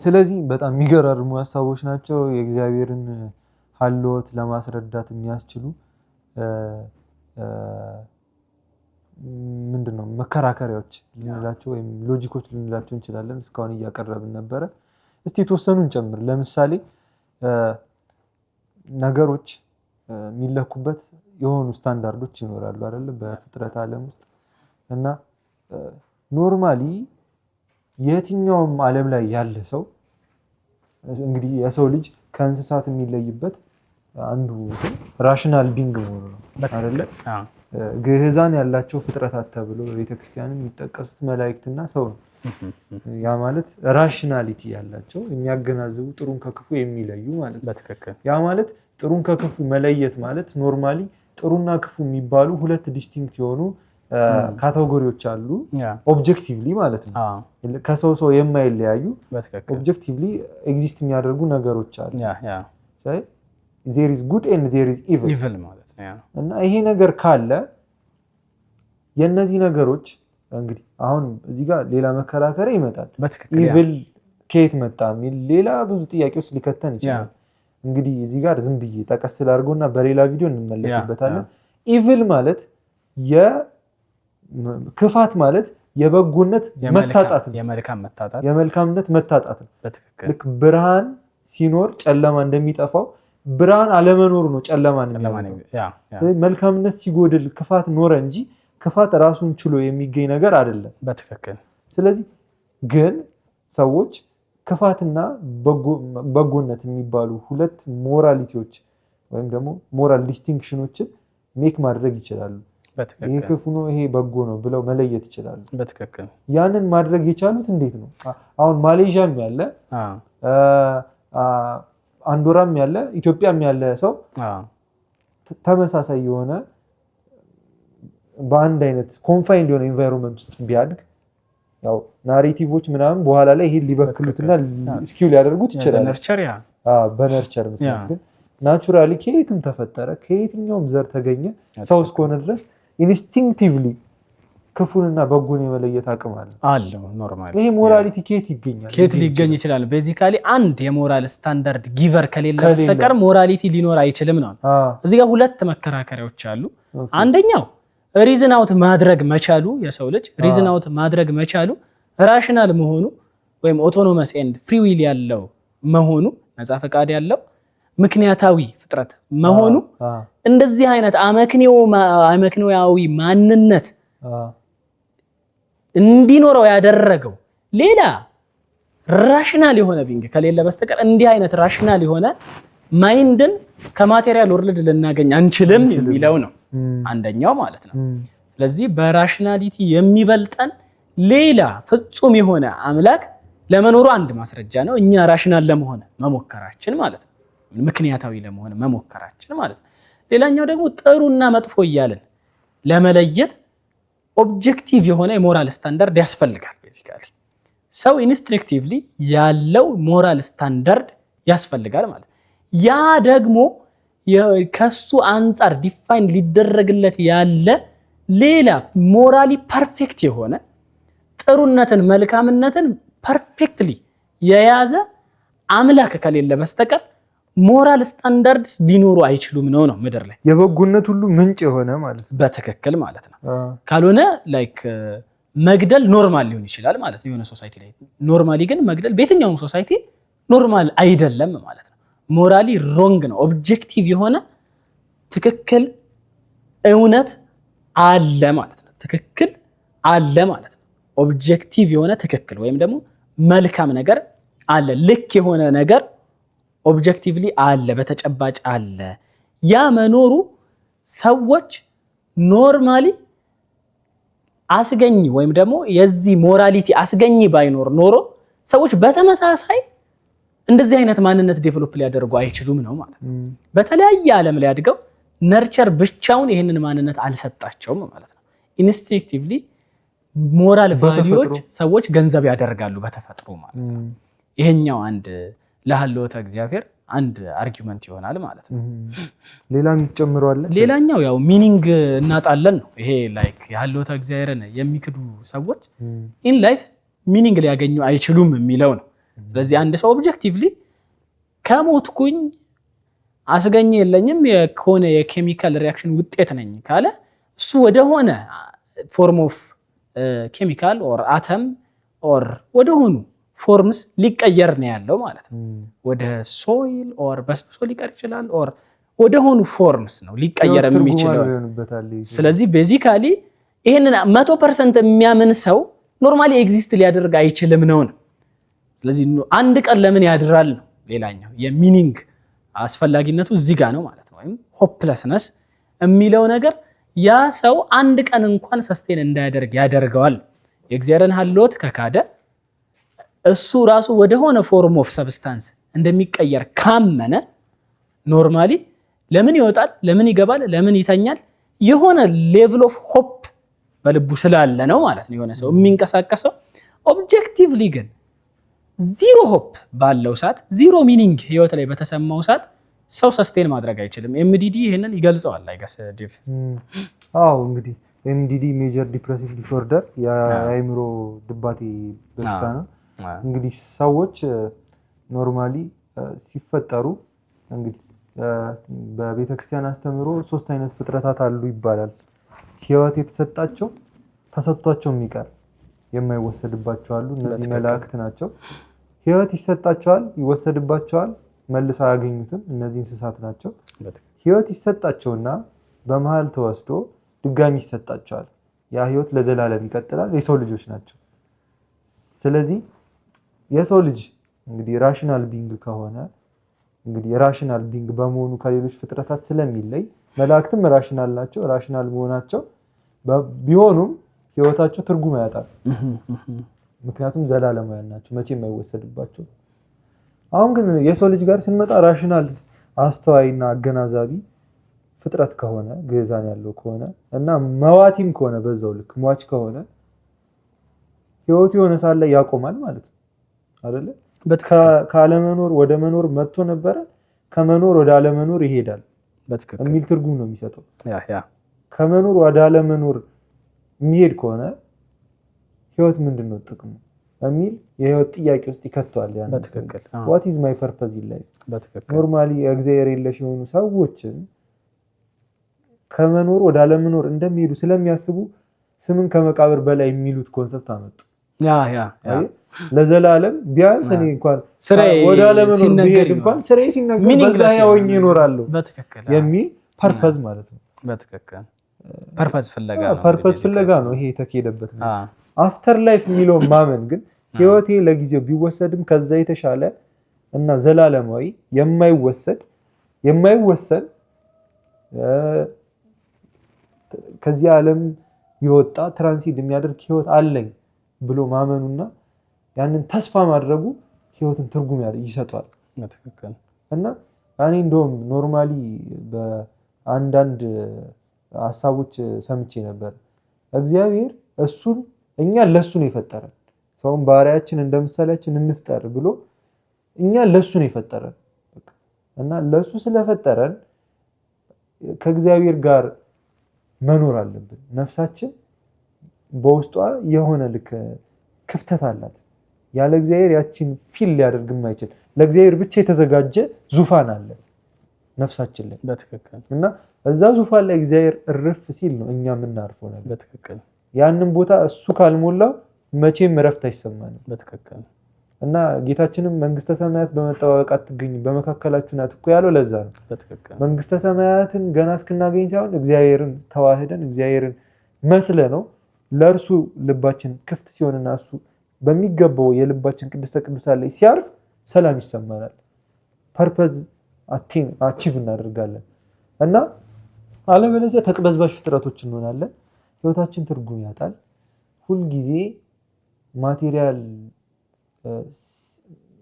ስለዚህ በጣም የሚገራርሙ ሐሳቦች ናቸው የእግዚአብሔርን ሀልዎት ለማስረዳት የሚያስችሉ ምንድነው መከራከሪያዎች ልንላቸው ወይም ሎጂኮች ልንላቸው እንችላለን እስካሁን እያቀረብን ነበር እስቲ የተወሰኑን ጨምር ለምሳሌ ነገሮች የሚለኩበት የሆኑ ስታንዳርዶች ይኖራሉ አይደል በፍጥረት ዓለም ውስጥ እና ኖርማሊ የትኛውም ዓለም ላይ ያለ ሰው እንግዲህ የሰው ልጅ ከእንስሳት የሚለይበት አንዱ ራሽናል ቢንግ መሆኑ ነው አይደል ግህዛን ያላቸው ፍጥረታት ተብሎ በቤተክርስቲያንም የሚጠቀሱት መላእክትና ሰው ነው ያ ማለት ራሽናሊቲ ያላቸው የሚያገናዝቡ ጥሩን ከክፉ የሚለዩ ማለት በትክክል ያ ማለት ጥሩን ከክፉ መለየት ማለት ኖርማሊ ጥሩና ክፉ የሚባሉ ሁለት ዲስቲንክት የሆኑ ካቴጎሪዎች አሉ ኦብጀክቲቭሊ ማለት ነው ከሰው ሰው የማይለያዩ ኦብጀክቲቭሊ ኤግዚስት የሚያደርጉ ነገሮች አሉ there is good and there is evil ማለት ነው እና ይሄ ነገር ካለ የነዚህ ነገሮች እንግዲህ አሁን እዚህ ጋር ሌላ መከራከሪያ ይመጣል ኢቪል ከየት መጣ የሚል ሌላ ብዙ ጥያቄዎች ሊከተን ይችላል እንግዲህ እዚህ ጋር ዝም ብዬ ጠቀስ ስላርጎና በሌላ ቪዲዮ እንመለስበታለን ኢቪል ማለት ክፋት ማለት የበጎነት መታጣት ነው የመልካምነት መታጣት ነው በትክክል ልክ ብርሃን ሲኖር ጨለማ እንደሚጠፋው ብርሃን አለመኖር ነው ጨለማን መልካምነት ሲጎድል ክፋት ኖረ እንጂ ክፋት ራሱን ችሎ የሚገኝ ነገር አይደለም በትክክል ስለዚህ ግን ሰዎች ክፋትና በጎነት የሚባሉ ሁለት ሞራሊቲዎች ወይም ደግሞ ሞራል ዲስቲንክሽኖችን ሜክ ማድረግ ይችላሉ ይሄ ክፉ ነው ይሄ በጎ ነው ብለው መለየት ይችላሉ በትክክል ያንን ማድረግ የቻሉት እንዴት ነው አሁን ማሌዥያም ያለ አንዶራም ያለ ኢትዮጵያም ያለ ሰው ተመሳሳይ የሆነ በአንድ አይነት ኮንፋይንድ የሆነ ኤንቫይሮንመንት ውስጥ ቢያድግ ያው ናሬቲቮች ምናምን በኋላ ላይ ይሄ ሊበክሉትና ስኪል ያደርጉት ይችላል ነርቸር በነርቸር ምክንያት ግን ናቹራሊ ከየትም ተፈጠረ ከየትኛውም ዘር ተገኘ ሰው እስከሆነ ድረስ ኢንስቲንክቲቭሊ ክፉንና በጎን የመለየት አቅም አለው ኖርማሊ ይሄ ሞራሊቲ ከየት ሊገኝ ይችላል ቤዚካሊ አንድ የሞራል ስታንዳርድ ጊቨር ከሌለ በስተቀር ሞራሊቲ ሊኖር አይችልም ነው እዚህ ጋር ሁለት መከራከሪያዎች አሉ አንደኛው ሪዝን አውት ማድረግ መቻሉ የሰው ልጅ ሪዝን አውት ማድረግ መቻሉ ራሽናል መሆኑ ወይም ኦቶኖመስ ኤንድ ፍሪ ዊል ያለው መሆኑ ነፃ ፈቃድ ያለው ምክንያታዊ ፍጥረት መሆኑ እንደዚህ አይነት አመክንዮአዊ ማንነት እንዲኖረው ያደረገው ሌላ ራሽናል የሆነ ቢንግ ከሌለ በስተቀር እንዲህ አይነት ራሽናል የሆነ ማይንድን ከማቴሪያል ወርልድ ልናገኝ አንችልም የሚለው ነው አንደኛው ማለት ነው ስለዚህ በራሽናሊቲ የሚበልጠን ሌላ ፍጹም የሆነ አምላክ ለመኖሩ አንድ ማስረጃ ነው እኛ ራሽናል ለመሆን መሞከራችን ማለት ነው ምክንያታዊ ለመሆን መሞከራችን ማለት ነው ሌላኛው ደግሞ ጥሩና መጥፎ ይያለን ለመለየት ኦብጀክቲቭ የሆነ የሞራል ስታንዳርድ ያስፈልጋል ቤዚካሊ ሰው ኢንስትሪክቲቭሊ ያለው ሞራል ስታንዳርድ ያስፈልጋል ማለት ያ ደግሞ ከሱ አንፃር ዲፋይን ሊደረግለት ያለ ሌላ ሞራሊ ፐርፌክት የሆነ ጥሩነትን መልካምነትን ፐርፌክትሊ የያዘ አምላክ ከሌለ በስተቀር ሞራል ስታንዳርድስ ሊኖሩ አይችሉም ነው ምድር ላይ የበጎነት ሁሉ ምንጭ የሆነ ማለት ነው በትክክል ማለት ነው ካልሆነ ላይክ መግደል ኖርማል ሊሆን ይችላል ማለት ነው የሆነ ሶሳይቲ ላይ ኖርማሊ ግን መግደል በየትኛውም ሶሳይቲ ኖርማል አይደለም ማለት ነው ሞራሊ ሮንግ ነው ኦብጀክቲቭ የሆነ ትክክል እውነት አለ ማለት ነው ትክክል አለ ማለት ነው ኦብጀክቲቭ የሆነ ትክክል ወይም ደግሞ መልካም ነገር አለ ልክ የሆነ ነገር ኦብጀክቲቭሊ አለ በተጨባጭ አለ ያ መኖሩ ሰዎች ኖርማሊ አስገኝ ወይም ደግሞ የዚህ ሞራሊቲ አስገኝ ባይኖር ኖሮ ሰዎች በተመሳሳይ እንደዚህ አይነት ማንነት ዴቨሎፕ ሊያደርጉ አይችሉም ነው ማለት ነው በተለያየ ዓለም ላይ አድገው ነርቸር ብቻውን ይሄንን ማንነት አልሰጣቸውም ማለት ነው ኢንስቲንክቲቭሊ ሞራል ቫልዩዎች ሰዎች ገንዘብ ያደርጋሉ በተፈጥሮ ማለት ነው ይሄኛው አንድ ለሐልዎተ እግዚአብሔር አንድ አርጊውመንት ይሆናል ማለት ነው ሌላም ይጨምራል ሌላኛው ያው ሚኒንግ እናጣለን ነው ይሄ ላይክ የሐልዎተ እግዚአብሔርን የሚክዱ ሰዎች ኢን ላይፍ ሚኒንግ ሊያገኙ አይችሉም የሚለው ነው ስለዚህ አንድ ሰው ኦብጀክቲቭሊ ከሞትኩኝ አስገኘ የለኝም የሆነ የኬሚካል ሪአክሽን ውጤት ነኝ ካለ እሱ ወደ ሆነ ፎርም ኦፍ ኬሚካል ኦር አተም ኦር ወደ ሆኑ ፎርምስ ሊቀየር ነው ያለው ማለት ነው። ወደ ሶይል ኦር በስብሶ ሊቀር ይችላል ኦር ወደ ሆኑ ፎርምስ ነው ሊቀየር የሚችለው። ስለዚህ ቤዚካሊ ይሄንን 100% የሚያምን ሰው ኖርማሊ ኤግዚስት ሊያደርግ አይችልም ነው። ስለዚህ አንድ ቀን ለምን ያድራል ነው ሌላኛው የሚኒንግ አስፈላጊነቱ እዚህ ጋር ነው ማለት ነው። ወይም ሆፕለስነስ የሚለው ነገር ያ ሰው አንድ ቀን እንኳን ሰስቴን እንዳያደርግ ያደርገዋል። የእግዚአብሔርን ሀልዎት ከካደ እሱ ራሱ ወደ ሆነ ፎርም ኦፍ ሰብስታንስ እንደሚቀየር ካመነ ኖርማሊ ለምን ይወጣል፣ ለምን ይገባል፣ ለምን ይተኛል የሆነ ሌቭል ኦፍ ሆፕ በልቡ ስላለ ነው ማለት ነው የሆነ ሰው የሚንቀሳቀሰው። ኦብጀክቲቭሊ ግን ዚሮ ሆፕ ባለው ሰዓት ዚሮ ሚኒንግ ህይወት ላይ በተሰማው ሰዓት ሰው ሰስቴን ማድረግ አይችልም። ኤምዲዲ ይሄንን ይገልጸዋል። አይገስ ዲቭ አዎ እንግዲህ ኤምዲዲ ሜጀር ዲፕሬሲቭ ዲስኦርደር የአእምሮ ድባቴ በሽታ ነው። እንግዲህ ሰዎች ኖርማሊ ሲፈጠሩ እንግዲህ በቤተክርስቲያን አስተምሮ 3 አይነት ፍጥረታት አሉ ይባላል። ህይወት የተሰጣቸው ተሰጥቷቸው የሚቀር የማይወሰድባቸው አሉ። እነዚህ መላእክት ናቸው። ህይወት ይሰጣቸዋል፣ ይወሰድባቸዋል፣ መልሰው አያገኙትም። እነዚህ እንስሳት ናቸው። ህይወት ይሰጣቸውና በመሃል ተወስዶ ድጋሚ ይሰጣቸዋል። ያ ህይወት ለዘላለም ይቀጥላል። የሰው ልጆች ናቸው። ስለዚህ የሰው ልጅ እንግዲህ ራሽናል ቢንግ ከሆነ እንግዲህ ራሽናል ቢንግ በመሆኑ ከሌሎች ፍጥረታት ስለሚለይ መላእክትም ራሽናል ናቸው። ራሽናል መሆናቸው ቢሆኑም ህይወታቸው ትርጉም ያጣል። ምክንያቱም ዘላለማውያን ናቸው፣ መቼም አይወሰድባቸው። አሁን ግን የሰው ልጅ ጋር ስንመጣ ራሽናል አስተዋይና አገናዛቢ ፍጥረት ከሆነ ግዛን ያለው ከሆነ እና መዋቲም ከሆነ በዛው ልክ ሟች ከሆነ ህይወቱ የሆነ ሰዓት ላይ ያቆማል ማለት ነው አይደለ? ካለመኖር ወደ መኖር መጥቶ ነበረ፣ ከመኖር ወደ አለመኖር ይሄዳል የሚል ትርጉም ነው የሚሰጠው። ከመኖር ወደ አለመኖር የሚሄድ ከሆነ ህይወት ምንድነው ጥቅሙ የሚል የህይወት ጥያቄ ውስጥ ይከቷል። ያን በትክክል what is my purpose in life በትክክል ኖርማሊ እግዚአብሔር የለሽ የሆኑ ሰዎችን ከመኖር ወደ አለመኖር እንደሚሄዱ ስለሚያስቡ ስምን ከመቃብር በላይ የሚሉት ኮንሰፕት አመጡ። ለዘላለም ቢያንስ እኔ እንኳን ወደ አለመኖር ቢሄድ እንኳን ስሬ ሲነገር በዛ ያወኝ ይኖራሉ የሚል ፐርፐዝ ማለት ነው። በትክክል ፐርፐዝ ፍለጋ ነው ይሄ የተከሄደበት ነው። አፍተር ላይፍ የሚለው ማመን ግን ህይወቴ ለጊዜው ቢወሰድም ከዛ የተሻለ እና ዘላለማዊ የማይወሰድ ከዚህ ዓለም የወጣ ትራንሲት የሚያደርግ ህይወት አለኝ ብሎ ማመኑና ያንን ተስፋ ማድረጉ ህይወትን ትርጉም ይሰጣል። እና እኔ እንደውም ኖርማሊ በአንዳንድ ሀሳቦች ሰምቼ ነበር። እግዚአብሔር እኛ ለሱ ነው የፈጠረን፣ ሰውን ባሪያችን እንደምሳሌያችን እንፍጠር ብሎ እኛ ለሱ ነው የፈጠረን እና ለሱ ስለፈጠረን ከእግዚአብሔር ጋር መኖር አለብን። ነፍሳችን በውስጧ የሆነ ልክ ክፍተት አላት። ያለ እግዚአብሔር ያችን ፊል ሊያደርግ የማይችል ለእግዚአብሔር ብቻ የተዘጋጀ ዙፋን አለ ነፍሳችን ላይ በትክክል እና እዛ ዙፋን ላይ እግዚአብሔር እርፍ ሲል ነው እኛ የምናርፈው ነገር በትክክል። ያንን ቦታ እሱ ካልሞላው መቼም እረፍት አይሰማንም በትክክል። እና ጌታችንም መንግስተ ሰማያት በመጠባበቅ አትገኙም በመካከላችሁ ናት እኮ ያለው ለዛ ነው። በትክክል መንግስተ ሰማያትን ገና እስክናገኝ ሳይሆን እግዚአብሔርን ተዋህደን እግዚአብሔርን መስለ ነው ለእርሱ ልባችን ክፍት ሲሆንና እሱ በሚገባው የልባችን ቅድስተ ቅዱሳን ላይ ሲያርፍ ሰላም ይሰማናል። ፐርፐዝ አቺቭ እናደርጋለን እና አለበለዚያ ተቅበዝባዥ ፍጥረቶች እንሆናለን። ህይወታችን ትርጉም ያጣል። ሁልጊዜ ማቴሪያል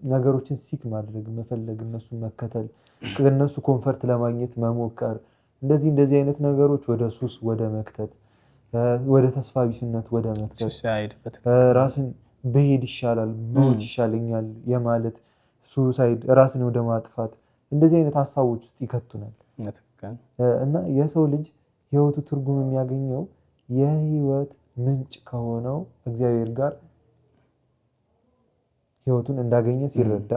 ነገሮችን ሲክ ማድረግ መፈለግ፣ እነሱን መከተል፣ ከነሱ ኮንፈርት ለማግኘት መሞከር፣ እንደዚህ አይነት ነገሮች ወደ ሱስ ወደ መክተት፣ ወደ ተስፋ ቢስነት ወደ መክተት፣ ራስን በሄድ ይሻላል ሞት ይሻለኛል የማለት ሱሳይድ፣ ራስን ወደ ማጥፋት እንደዚህ አይነት ሀሳቦች ውስጥ ይከቱናል። እና የሰው ልጅ ህይወቱ ትርጉም የሚያገኘው የህይወት ምንጭ ከሆነው እግዚአብሔር ጋር ህይወቱን እንዳገኘ ሲረዳ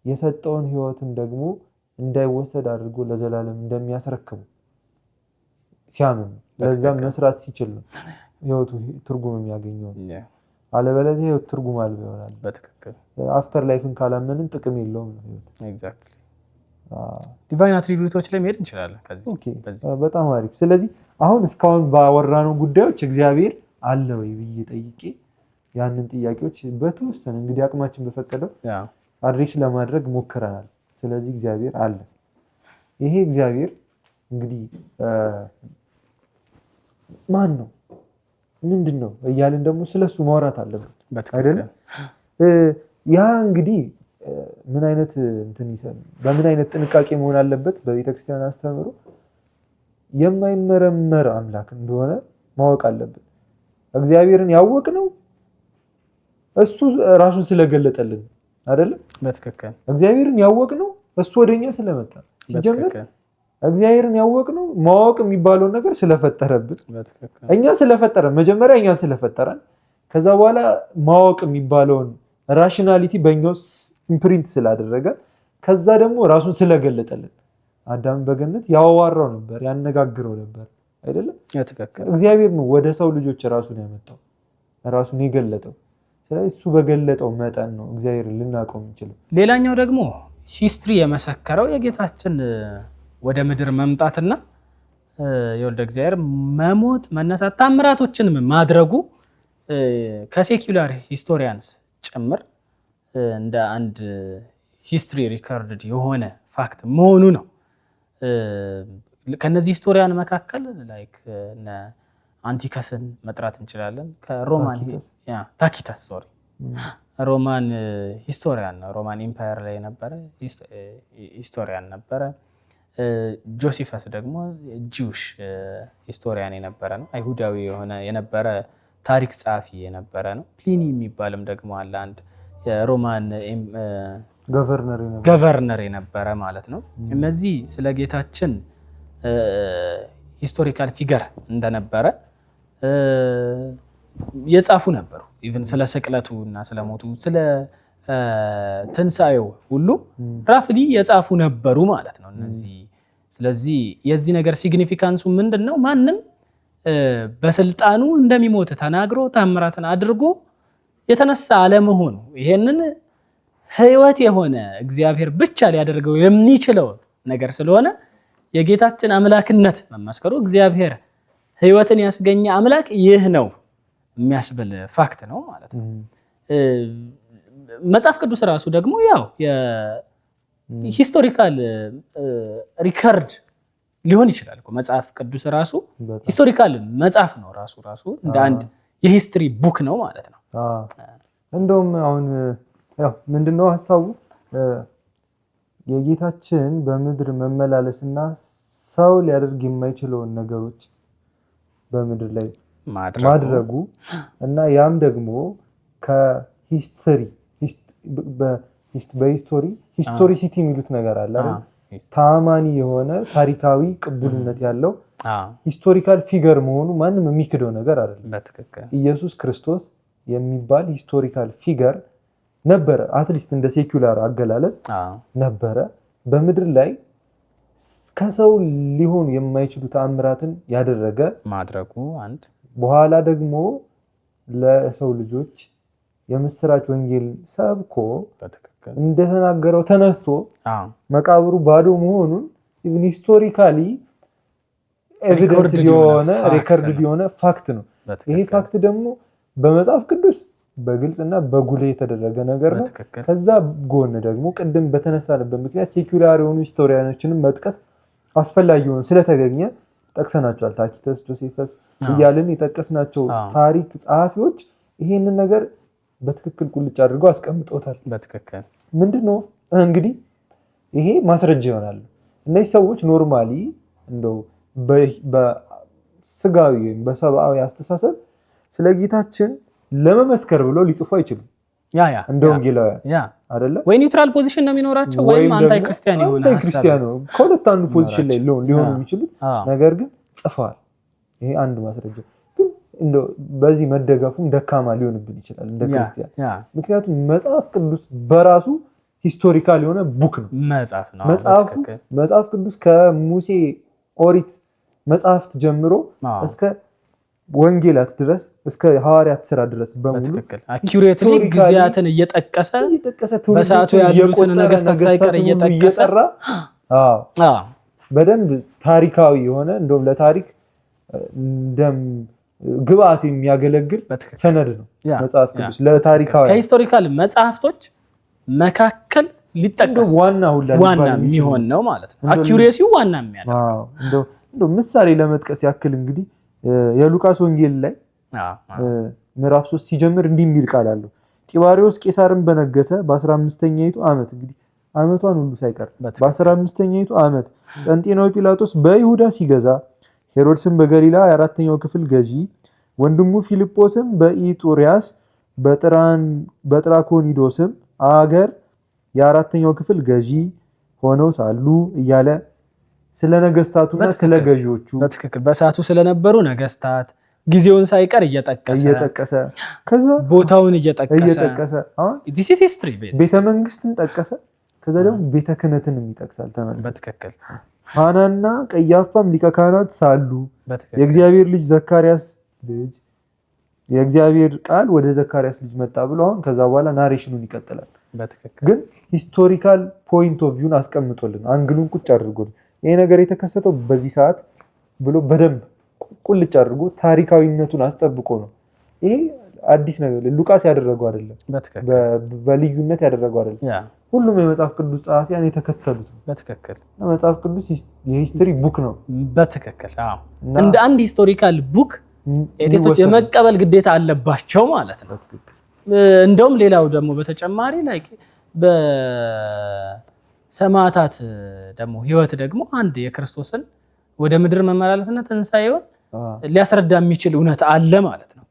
የሰጠውን ህይወትን ደግሞ እንዳይወሰድ አድርጎ ለዘላለም እንደሚያስረክቡ ሲያምን ለዛም መስራት ሲችል ነው ህይወቱ ትርጉም የሚያገኘው። አለበለዚያ ህይወት ትርጉም አልባ ይሆናል። በትክክል አፍተር ላይፍን ካላመንን ጥቅም የለውም ነው ህይወት። ኤግዛክትሊ ዲቫይን አትሪቢዩቶች ላይ መሄድ እንችላለን ከዚህ። በጣም አሪፍ። ስለዚህ አሁን እስካሁን ባወራነው ጉዳዮች እግዚአብሔር አለ ወይ ብዬ ጠይቄ ያንን ጥያቄዎች በተወሰነ እንግዲህ አቅማችን በፈቀደው አድሬስ ለማድረግ ሞክረናል። ስለዚህ እግዚአብሔር አለ። ይሄ እግዚአብሔር እንግዲህ ማን ነው ምንድን ነው እያልን ደግሞ ስለሱ ማውራት አለብን አይደለም? ያ እንግዲህ ምን አይነት በምን አይነት ጥንቃቄ መሆን አለበት? በቤተክርስቲያን አስተምሮ የማይመረመር አምላክ እንደሆነ ማወቅ አለብን። እግዚአብሔርን ያወቅነው እሱ ራሱን ስለገለጠልን አይደለም? በትክክል እግዚአብሔርን ያወቅነው እሱ ወደኛ ስለመጣ ሲጀምር እግዚአብሔርን ያወቅነው ማወቅ የሚባለውን ነገር ስለፈጠረብን እኛ ስለፈጠረን መጀመሪያ እኛን ስለፈጠረን ከዛ በኋላ ማወቅ የሚባለውን ራሽናሊቲ በእኛው ኢምፕሪንት ስላደረገ ከዛ ደግሞ ራሱን ስለገለጠልን አዳም በገነት ያዋራው ነበር ያነጋግረው ነበር አይደለም? እግዚአብሔር ነው ወደ ሰው ልጆች ራሱን ያመጣው ራሱን የገለጠው። ስለዚህ እሱ በገለጠው መጠን ነው እግዚአብሔርን ልናውቀው የምንችለው። ሌላኛው ደግሞ ሂስትሪ የመሰከረው የጌታችን ወደ ምድር መምጣትና የወልደ እግዚአብሔር መሞት መነሳት ታምራቶችንም ማድረጉ ከሴኩላር ሂስቶሪያንስ ጭምር እንደ አንድ ሂስትሪ ሪከርድ የሆነ ፋክት መሆኑ ነው። ከነዚህ ሂስቶሪያን መካከል ላይክ አንቲከስን መጥራት እንችላለን። ከሮማን ታኪተስ ሮማን ሂስቶሪያን ነው። ሮማን ኢምፓየር ላይ የነበረ ሂስቶሪያን ነበረ። ጆሲፈስ ደግሞ ጂውሽ ሂስቶሪያን የነበረ ነው። አይሁዳዊ የነበረ ታሪክ ጸሐፊ የነበረ ነው። ፕሊኒ የሚባልም ደግሞ አለ አንድ የሮማን ገቨርነር የነበረ ማለት ነው። እነዚህ ስለ ጌታችን ሂስቶሪካል ፊገር እንደነበረ የጻፉ ነበሩ። ኢቭን ስለ ስቅለቱ እና ስለ ሞቱ ስለ ትንሳኤው ሁሉ ራፍሊ የጻፉ ነበሩ ማለት ነው እነዚህ። ስለዚህ የዚህ ነገር ሲግኒፊካንሱ ምንድነው? ማንም በስልጣኑ እንደሚሞት ተናግሮ ታምራትን አድርጎ የተነሳ አለመሆኑ ይሄንን ህይወት የሆነ እግዚአብሔር ብቻ ሊያደርገው የሚችለው ነገር ስለሆነ የጌታችን አምላክነት መመስከሩ እግዚአብሔር ህይወትን ያስገኘ አምላክ ይህ ነው የሚያስብል ፋክት ነው ማለት ነው። መጽሐፍ ቅዱስ ራሱ ደግሞ ያው የሂስቶሪካል ሪከርድ ሊሆን ይችላል እኮ መጽሐፍ ቅዱስ ራሱ ሂስቶሪካል መጽሐፍ ነው ራሱ እንደ አንድ የሂስትሪ ቡክ ነው ማለት ነው። እንደውም አሁን ያው ምንድነው ሐሳቡ የጌታችን በምድር መመላለስና ሰው ሊያደርግ የማይችለውን ነገሮች በምድር ላይ ማድረጉ እና ያም ደግሞ ከሂስትሪ ሂስቶሪሲቲ የሚሉት ነገር አለ አይደል? ታማኒ የሆነ ታሪካዊ ቅቡልነት ያለው ሂስቶሪካል ፊገር መሆኑ ማንም የሚክደው ነገር አይደለም። ኢየሱስ ክርስቶስ የሚባል ሂስቶሪካል ፊገር ነበረ። አትሊስት እንደ ሴኩላር አገላለጽ ነበረ። በምድር ላይ ከሰው ሊሆኑ የማይችሉ ተአምራትን ያደረገ ማድረጉ አንድ በኋላ ደግሞ ለሰው ልጆች የምስራች ወንጌል ሰብኮ እንደተናገረው ተነስቶ መቃብሩ ባዶ መሆኑን ኢቭን ሂስቶሪካሊ ኤቪደንስ የሆነ ሪከርድ የሆነ ፋክት ነው። ይሄ ፋክት ደግሞ በመጽሐፍ ቅዱስ በግልጽና በጉልህ የተደረገ ነገር ነው። ከዛ ጎን ደግሞ ቅድም በተነሳንበት ምክንያት ሴኩላር የሆኑ ሂስቶሪያኖችንም መጥቀስ አስፈላጊ ሆኖ ስለተገኘ ጠቅሰናቸዋል። ታኪተስ፣ ጆሴፈስ እያልን የጠቀስናቸው ታሪክ ጸሐፊዎች ይሄንን ነገር በትክክል ቁልጭ አድርገው አስቀምጠውታል። በትክክል ምንድነው እንግዲህ ይሄ ማስረጃ ይሆናል። እነዚህ ሰዎች ኖርማሊ እንደው በስጋዊ ወይም በሰብአዊ አስተሳሰብ ስለ ጌታችን ለመመስከር ብሎ ሊጽፉ አይችሉም። እንደ ወንጌላውያን አይደለ ወይ ኒውትራል ፖዚሽን ነው የሚኖራቸው ወይም አንታይ ክርስቲያን ይሆናል። አንታይ ክርስቲያን ነው ከሁለት አንዱ ፖዚሽን ላይ ሊሆኑ የሚችሉት ነገር ግን ጽፈዋል። ይሄ አንድ ማስረጃ። ግን እንደው በዚህ መደገፉም ደካማ ሊሆንብን ይችላል እንደ ክርስቲያን። ምክንያቱም መጽሐፍ ቅዱስ በራሱ ሂስቶሪካል የሆነ ቡክ ነው፣ መጽሐፍ ቅዱስ ከሙሴ ኦሪት መጽሐፍት ጀምሮ እስከ ወንጌላት ድረስ እስከ ሐዋርያት ሥራ ድረስ በሙሉ አኪዩሬትሊ ግዚያትን እየጠቀሰ በሰዓቱ ያሉትን ነገስታት ሳይቀር እየጠቀሰ በደንብ ታሪካዊ የሆነ እንደውም ለታሪክ እንደም ግብአት የሚያገለግል ሰነድ ነው መጽሐፍ ቅዱስ። ለታሪካዊ ከሂስቶሪካል መጽሐፍቶች መካከል ሊጠቀስ ዋና የሚሆን ነው ማለት ነው። አኪዩሬሲው ዋና የሚያደርገው እንደው ምሳሌ ለመጥቀስ ያክል እንግዲህ የሉቃስ ወንጌል ላይ ምዕራፍ 3 ሲጀምር እንዲህ የሚል ቃል አለው። ጢባሪዎስ ቄሳርን በነገሰ በ15ኛይቱ ዓመት እንግዲህ ዓመቷን ሁሉ ሳይቀር በ15ኛይቱ ዓመት ጴንጤናዊ ጲላጦስ በይሁዳ ሲገዛ፣ ሄሮድስም በገሊላ የአራተኛው ክፍል ገዢ፣ ወንድሙ ፊልጶስም በኢጡሪያስ በጥራኮኒዶስም አገር የአራተኛው ክፍል ገዢ ሆነው ሳሉ እያለ ስለ ነገስታቱና ስለ ገዢዎቹ በትክክል በሰዓቱ ስለነበሩ ነገስታት ጊዜውን ሳይቀር እየጠቀሰ ከዛ ቦታውን እየጠቀሰ this is history ቤተ መንግስትን ጠቀሰ። ከዛ ደግሞ ቤተ ክህነትንም ይጠቅሳል። ተመልከቱ በትክክል ሐናና ቀያፋም ሊቀ ካህናት ሳሉ የእግዚአብሔር ልጅ ዘካርያስ ልጅ የእግዚአብሔር ቃል ወደ ዘካርያስ ልጅ መጣ ብሎ አሁን ከዛ በኋላ ናሬሽኑን ይቀጥላል። በትክክል ግን ሂስቶሪካል ፖይንት ኦፍ ቪውን አስቀምጦልን አንግሉን ቁጭ አድርጎልን ይሄ ነገር የተከሰተው በዚህ ሰዓት ብሎ በደንብ ቁልጭ አድርጎ ታሪካዊነቱን አስጠብቆ ነው። ይሄ አዲስ ነገር ሉቃስ ያደረገው አይደለም፣ በልዩነት ያደረገው አይደለም። ሁሉም የመጽሐፍ ቅዱስ ጸሐፊያን የተከተሉት በትክክል መጽሐፍ ቅዱስ የሂስትሪ ቡክ ነው። በትክክል እንደ አንድ ሂስቶሪካል ቡክ ኤቲስቶች የመቀበል ግዴታ አለባቸው ማለት ነው። እንደውም ሌላው ደግሞ በተጨማሪ ላይ በሰማዕታት ደግሞ ህይወት ደግሞ አንድ የክርስቶስን ወደ ምድር መመላለስና ትንሣኤውን ሊያስረዳ የሚችል እውነት አለ ማለት ነው።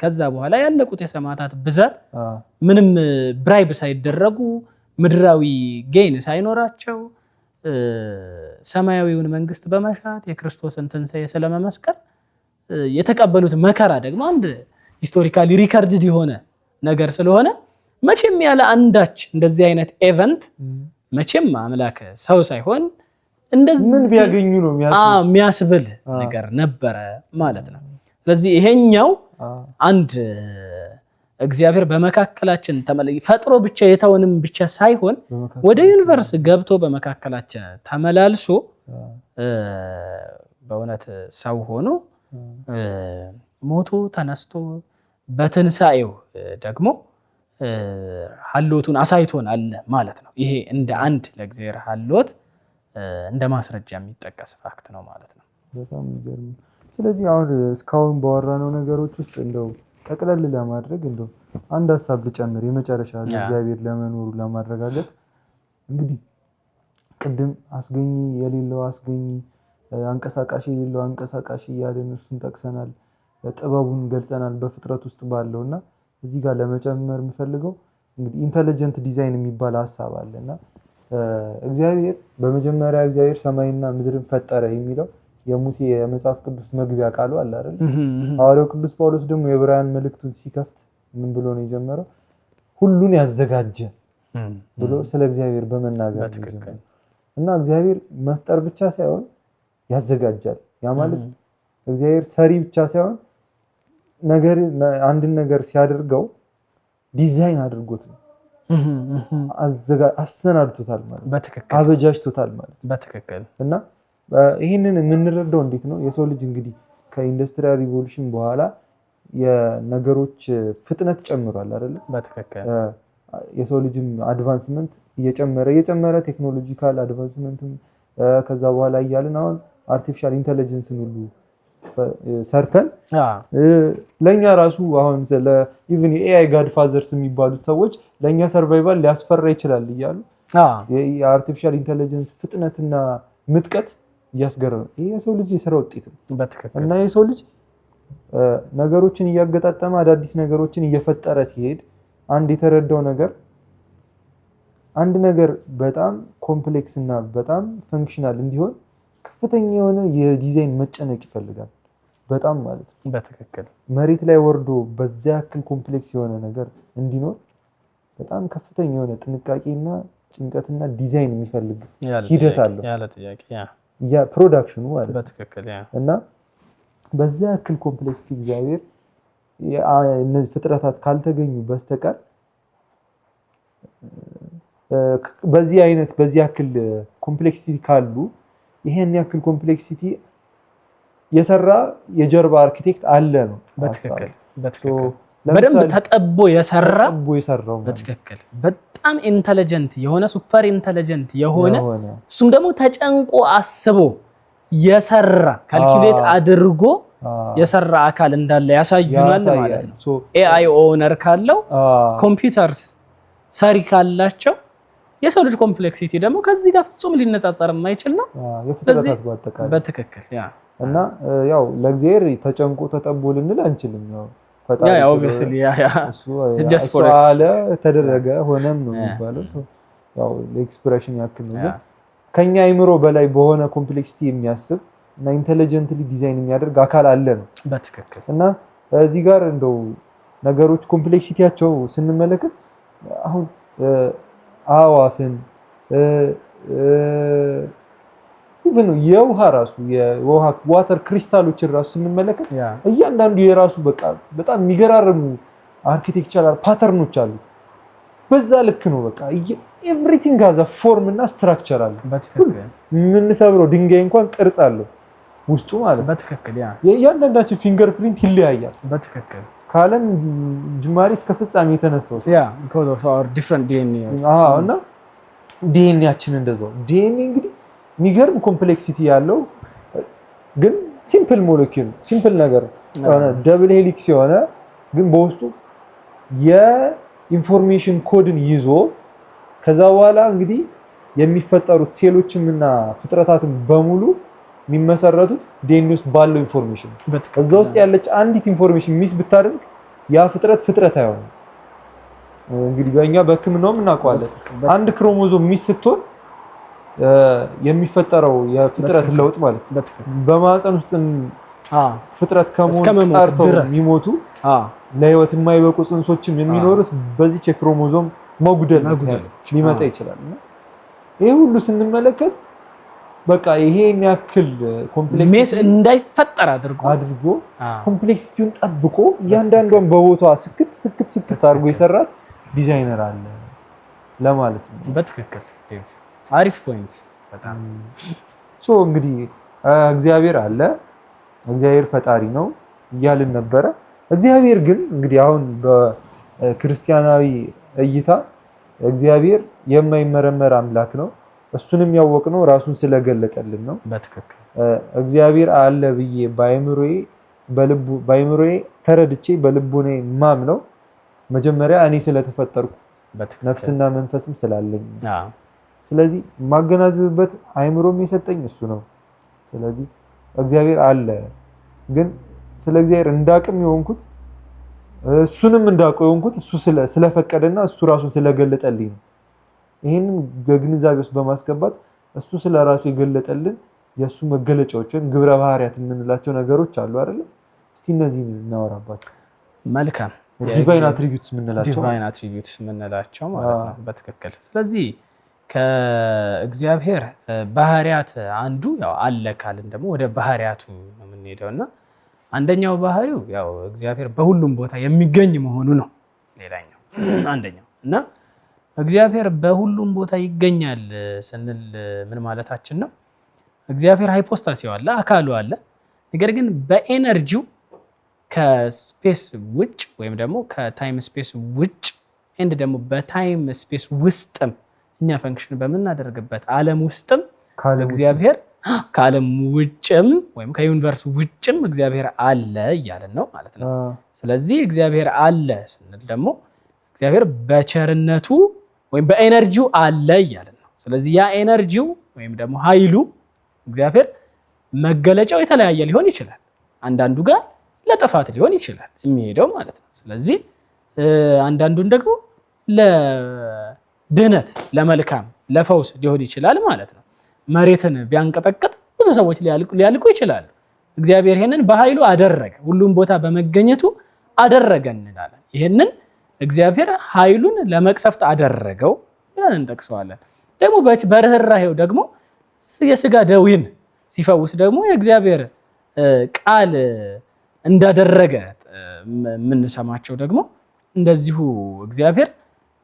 ከዛ በኋላ ያለቁት የሰማዕታት ብዛት ምንም ብራይብ ሳይደረጉ ምድራዊ ጌን ሳይኖራቸው ሰማያዊውን መንግስት በመሻት የክርስቶስን ትንሣኤ ስለመመስከር የተቀበሉት መከራ ደግሞ አንድ ሂስቶሪካሊ ሪከርድድ የሆነ ነገር ስለሆነ መቼም ያለ አንዳች እንደዚህ አይነት ኤቨንት መቼም አምላክ ሰው ሳይሆን እንደዚህ ምን ቢያገኙ ነው የሚያስብል ነገር ነበረ ማለት ነው። ስለዚህ ይሄኛው አንድ እግዚአብሔር በመካከላችን ፈጥሮ ብቻ የተወንም ብቻ ሳይሆን ወደ ዩኒቨርስ ገብቶ በመካከላችን ተመላልሶ በእውነት ሰው ሆኖ ሞቶ ተነስቶ በትንሣኤው ደግሞ ሀልዎቱን አሳይቶናል ማለት ነው። ይሄ እንደ አንድ ለእግዚአብሔር ሀልዎት እንደ ማስረጃ የሚጠቀስ ፋክት ነው ማለት ነው። በጣም ይገርም። ስለዚህ አሁን እስካሁን ባወራነው ነገሮች ውስጥ እንደው ጠቅለል ለማድረግ እንደው አንድ ሀሳብ ልጨምር የመጨረሻ ለእግዚአብሔር ለመኖሩ ለማረጋገጥ እንግዲህ ቅድም አስገኝ የሌለው አስገኝ አንቀሳቃሽ የሌለው አንቀሳቃሽ እያለን እሱን ጠቅሰናል፣ ጥበቡን ገልጸናል በፍጥረት ውስጥ ባለውና እዚህ ጋር ለመጨመር የምፈልገው እንግዲህ ኢንተለጀንት ዲዛይን የሚባል ሀሳብ አለና እግዚአብሔር በመጀመሪያ እግዚአብሔር ሰማይና ምድርን ፈጠረ የሚለው የሙሴ የመጽሐፍ ቅዱስ መግቢያ ቃሉ አለ አይደል? ሐዋርያው ቅዱስ ጳውሎስ ደግሞ የዕብራውያን መልእክቱን ሲከፍት ምን ብሎ ነው የጀመረው? ሁሉን ያዘጋጀ ብሎ ስለ እግዚአብሔር በመናገር ነው። እና እግዚአብሔር መፍጠር ብቻ ሳይሆን ያዘጋጃል። ያ ማለት እግዚአብሔር ሰሪ ብቻ ሳይሆን አንድን ነገር ሲያደርገው ዲዛይን አድርጎት ነው አሰናድቶታል ማለት በትክክል አበጃጅቶታል ማለት በትክክል። እና ይሄንን የምንረዳው እንዴት ነው? የሰው ልጅ እንግዲህ ከኢንዱስትሪያል ሪቮሉሽን በኋላ የነገሮች ፍጥነት ጨምሯል አይደል? በትክክል የሰው ልጅም አድቫንስመንት እየጨመረ ቴክኖሎጂካል አድቫንስመንትም ከዛ በኋላ እያልን አሁን አርቲፊሻል ኢንተለጀንስን ሁሉ ሰርተን ለኛ ራሱ አሁን ኢቭን የኤአይ ጋድ ፋዘርስ የሚባሉት ሰዎች ለኛ ሰርቫይቫል ሊያስፈራ ይችላል እያሉ የአርቲፊሻል ኢንተለጀንስ ፍጥነትና ምጥቀት እያስገረመ ይሄ የሰው ልጅ የሥራ ውጤት ነው እና የሰው ልጅ ነገሮችን እያገጣጠመ አዳዲስ ነገሮችን እየፈጠረ ሲሄድ አንድ የተረዳው ነገር አንድ ነገር በጣም ኮምፕሌክስ እና በጣም ፈንክሽናል እንዲሆን ከፍተኛ የሆነ የዲዛይን መጨነቅ ይፈልጋል። በጣም ማለት ነው። በትክክል መሬት ላይ ወርዶ በዚያ ያክል ኮምፕሌክስ የሆነ ነገር እንዲኖር በጣም ከፍተኛ የሆነ ጥንቃቄና ጭንቀትና ዲዛይን የሚፈልግ ሂደት አለው ያለ ጥያቄ ያ ፕሮዳክሽኑ ማለት በትክክል እና በዚያ ያክል ኮምፕሌክሲቲ እግዚአብሔር እነዚህ ፍጥረታት ካልተገኙ በስተቀር በዚህ ያክል ኮምፕሌክሲቲ ካሉ ይሄን ያክል ኮምፕሌክሲቲ የሰራ የጀርባ አርኪቴክት አለ ነው። በትክክል በደንብ ተጠቦ የሰራው በትክክል በጣም ኢንተለጀንት የሆነ ሱፐር ኢንተለጀንት የሆነ እሱም ደግሞ ተጨንቆ አስቦ የሰራ ካልኩሌት አድርጎ የሰራ አካል እንዳለ ያሳዩናል ማለት ነው። ኤአይ ኦነር ካለው ኮምፒውተርስ ሰሪ ካላቸው የሰው ልጅ ኮምፕሌክሲቲ ደግሞ ከዚህ ጋር ፍጹም ሊነጻጸር የማይችል ነው። የፍጥረታት ባጠቃላይ በትክክል እና ያው ለእግዚአብሔር ተጨንቆ ተጠቦ ልንል አንችልም። ያው ፈጣሪ ኦብቪየስሊ እሱ አለ ተደረገ ሆነም ነው የሚባለው። ያው ለኤክስፕሬሽን ያክል ነው። ግን ከኛ አይምሮ በላይ በሆነ ኮምፕሌክሲቲ የሚያስብ እና ኢንተለጀንትሊ ዲዛይን የሚያደርግ አካል አለ ነው። በትክክል እና እዚህ ጋር እንደው ነገሮች ኮምፕሌክሲቲያቸው ስንመለከት አሁን አዋፍን ኢቭን የውሃ ራሱ የውሃ ዋተር ክሪስታሎችን ራሱ ስንመለከት እያንዳንዱ የራሱ በቃ በጣም የሚገራርሙ አርኪቴክቸራል ፓተርኖች አሉት። በዛ ልክ ነው በቃ ኤቭሪቲንግ ሃዝ አ ፎርም እና ስትራክቸር አለ። በትክክል የምንሰብረው ድንጋይ እንኳን ቅርጽ አለው ውስጡ ማለት። በትክክል የእያንዳንዳችን ፊንገር ፕሪንት ይለያያል። በትክክል ከዓለም ጅማሬ እስከ ፍጻሜ የተነሳው because of our different DNAs እና ዲኤንኤያችን እንደዛው ዲኤንኤ እንግዲህ የሚገርም ኮምፕሌክሲቲ ያለው ግን ሲምፕል ሞለኪውል ሲምፕል ነገር የሆነ ደብል ሄሊክስ የሆነ ግን በውስጡ የኢንፎርሜሽን ኮድን ይዞ ከዛ በኋላ እንግዲህ የሚፈጠሩት ሴሎችም እና ፍጥረታትን በሙሉ የሚመሰረቱት ዲኤንኤ ውስጥ ባለው ኢንፎርሜሽን እዛ ውስጥ ያለች አንዲት ኢንፎርሜሽን ሚስ ብታደርግ ያ ፍጥረት አይሆንም። እንግዲህ በእኛ በሕክምናውም እናውቀዋለን። አንድ ክሮሞዞም ሚስ ስትሆን የሚፈጠረው የፍጥረት ለውጥ ማለት በማህፀን ውስጥ ፍጥረት ከሞት የሚሞቱ ለህይወት የማይበቁ ጽንሶችም የሚኖሩት በዚህ የክሮሞዞም መጉደል ሊመጣ ይችላል። ይሄ ሁሉ ስንመለከት በቃ ይሄን ያክል ኮምፕሌክስ እንዳይፈጠር አድርጎ ኮምፕሌክሲቲውን ጠብቆ እያንዳንዷን በቦታዋ ስክት አድርጎ የሰራት ዲዛይነር አለ ለማለት ነው። በትክክል አሪፍ ፖይንት በጣም እንግዲህ እግዚአብሔር አለ፣ እግዚአብሔር ፈጣሪ ነው እያልን ነበረ። እግዚአብሔር ግን እንግዲህ አሁን በክርስቲያናዊ እይታ እግዚአብሔር የማይመረመር አምላክ ነው። እሱንም ያወቅነው ራሱን ስለገለጠልን ነው። በትክክል እግዚአብሔር አለ ብዬ በአይምሮዬ ተረድቼ በልቦኔ ማምነው መጀመሪያ እኔ ስለተፈጠርኩ ነፍስና መንፈስም ስላለኝ ስለዚህ ማገናዘብበት አይምሮም የሰጠኝ እሱ ነው። ስለዚህ እግዚአብሔር አለ ግን ስለ እግዚአብሔር እንዳቅም የሆንኩት እሱንም እንዳውቀው የሆንኩት እሱ ስለፈቀደና እሱ ራሱን ስለገለጠልኝ ነው። ይሄንን በግንዛቤ ውስጥ በማስገባት እሱ ስለራሱ የገለጠልን የሱ መገለጫዎችን ግብረ ባህሪያት የምንላቸው ነገሮች አሉ አይደል? እስቲ እነዚህን እናወራባቸው። መልካም ዲቫይን አትሪቢዩትስ የምንላቸው ማለት ነው። በትክክል ስለዚህ ከእግዚአብሔር ባህሪያት አንዱ ያው አለ ካልን ደግሞ ወደ ባህሪያቱ ነው የምንሄደውና አንደኛው ባህሪው ያው እግዚአብሔር በሁሉም ቦታ የሚገኝ መሆኑ ነው። ሌላኛው አንደኛው እና እግዚአብሔር በሁሉም ቦታ ይገኛል ስንል ምን ማለታችን ነው? እግዚአብሔር ሃይፖስታሲው አለ፣ አካሉ አለ። ነገር ግን በኤነርጂው ከስፔስ ውጭ ወይም ደግሞ ከታይም ስፔስ ውጭ እንደ ደግሞ በታይም ስፔስ ውስጥም እኛ ፈንክሽን በምናደርግበት ዓለም ውስጥም እግዚአብሔር ከዓለም ውጭም ወይም ከዩኒቨርስ ውጭም እግዚአብሔር አለ እያለን ነው ማለት ነው። ስለዚህ እግዚአብሔር አለ ስንል ደግሞ እግዚአብሔር በቸርነቱ ወይም በኤነርጂው አለ እያለን ነው። ስለዚህ ያ ኤነርጂው ወይም ደግሞ ኃይሉ እግዚአብሔር መገለጫው የተለያየ ሊሆን ይችላል። አንዳንዱ ጋር ለጥፋት ሊሆን ይችላል የሚሄደው ማለት ነው። ስለዚህ አንዳንዱን ደግሞ ለድህነት፣ ለመልካም፣ ለፈውስ ሊሆን ይችላል ማለት ነው። መሬትን ቢያንቀጠቅጥ ብዙ ሰዎች ሊያልቁ ይችላሉ። እግዚአብሔር ይሄንን በኃይሉ አደረገ፣ ሁሉም ቦታ በመገኘቱ አደረገ እንላለን። ይሄንን እግዚአብሔር ኃይሉን ለመቅሰፍት አደረገው ብለን እንጠቅሰዋለን። ደግሞ በርህራሄው ደግሞ የስጋ ደዌን ሲፈውስ ደግሞ የእግዚአብሔር ቃል እንዳደረገ የምንሰማቸው ደግሞ እንደዚሁ እግዚአብሔር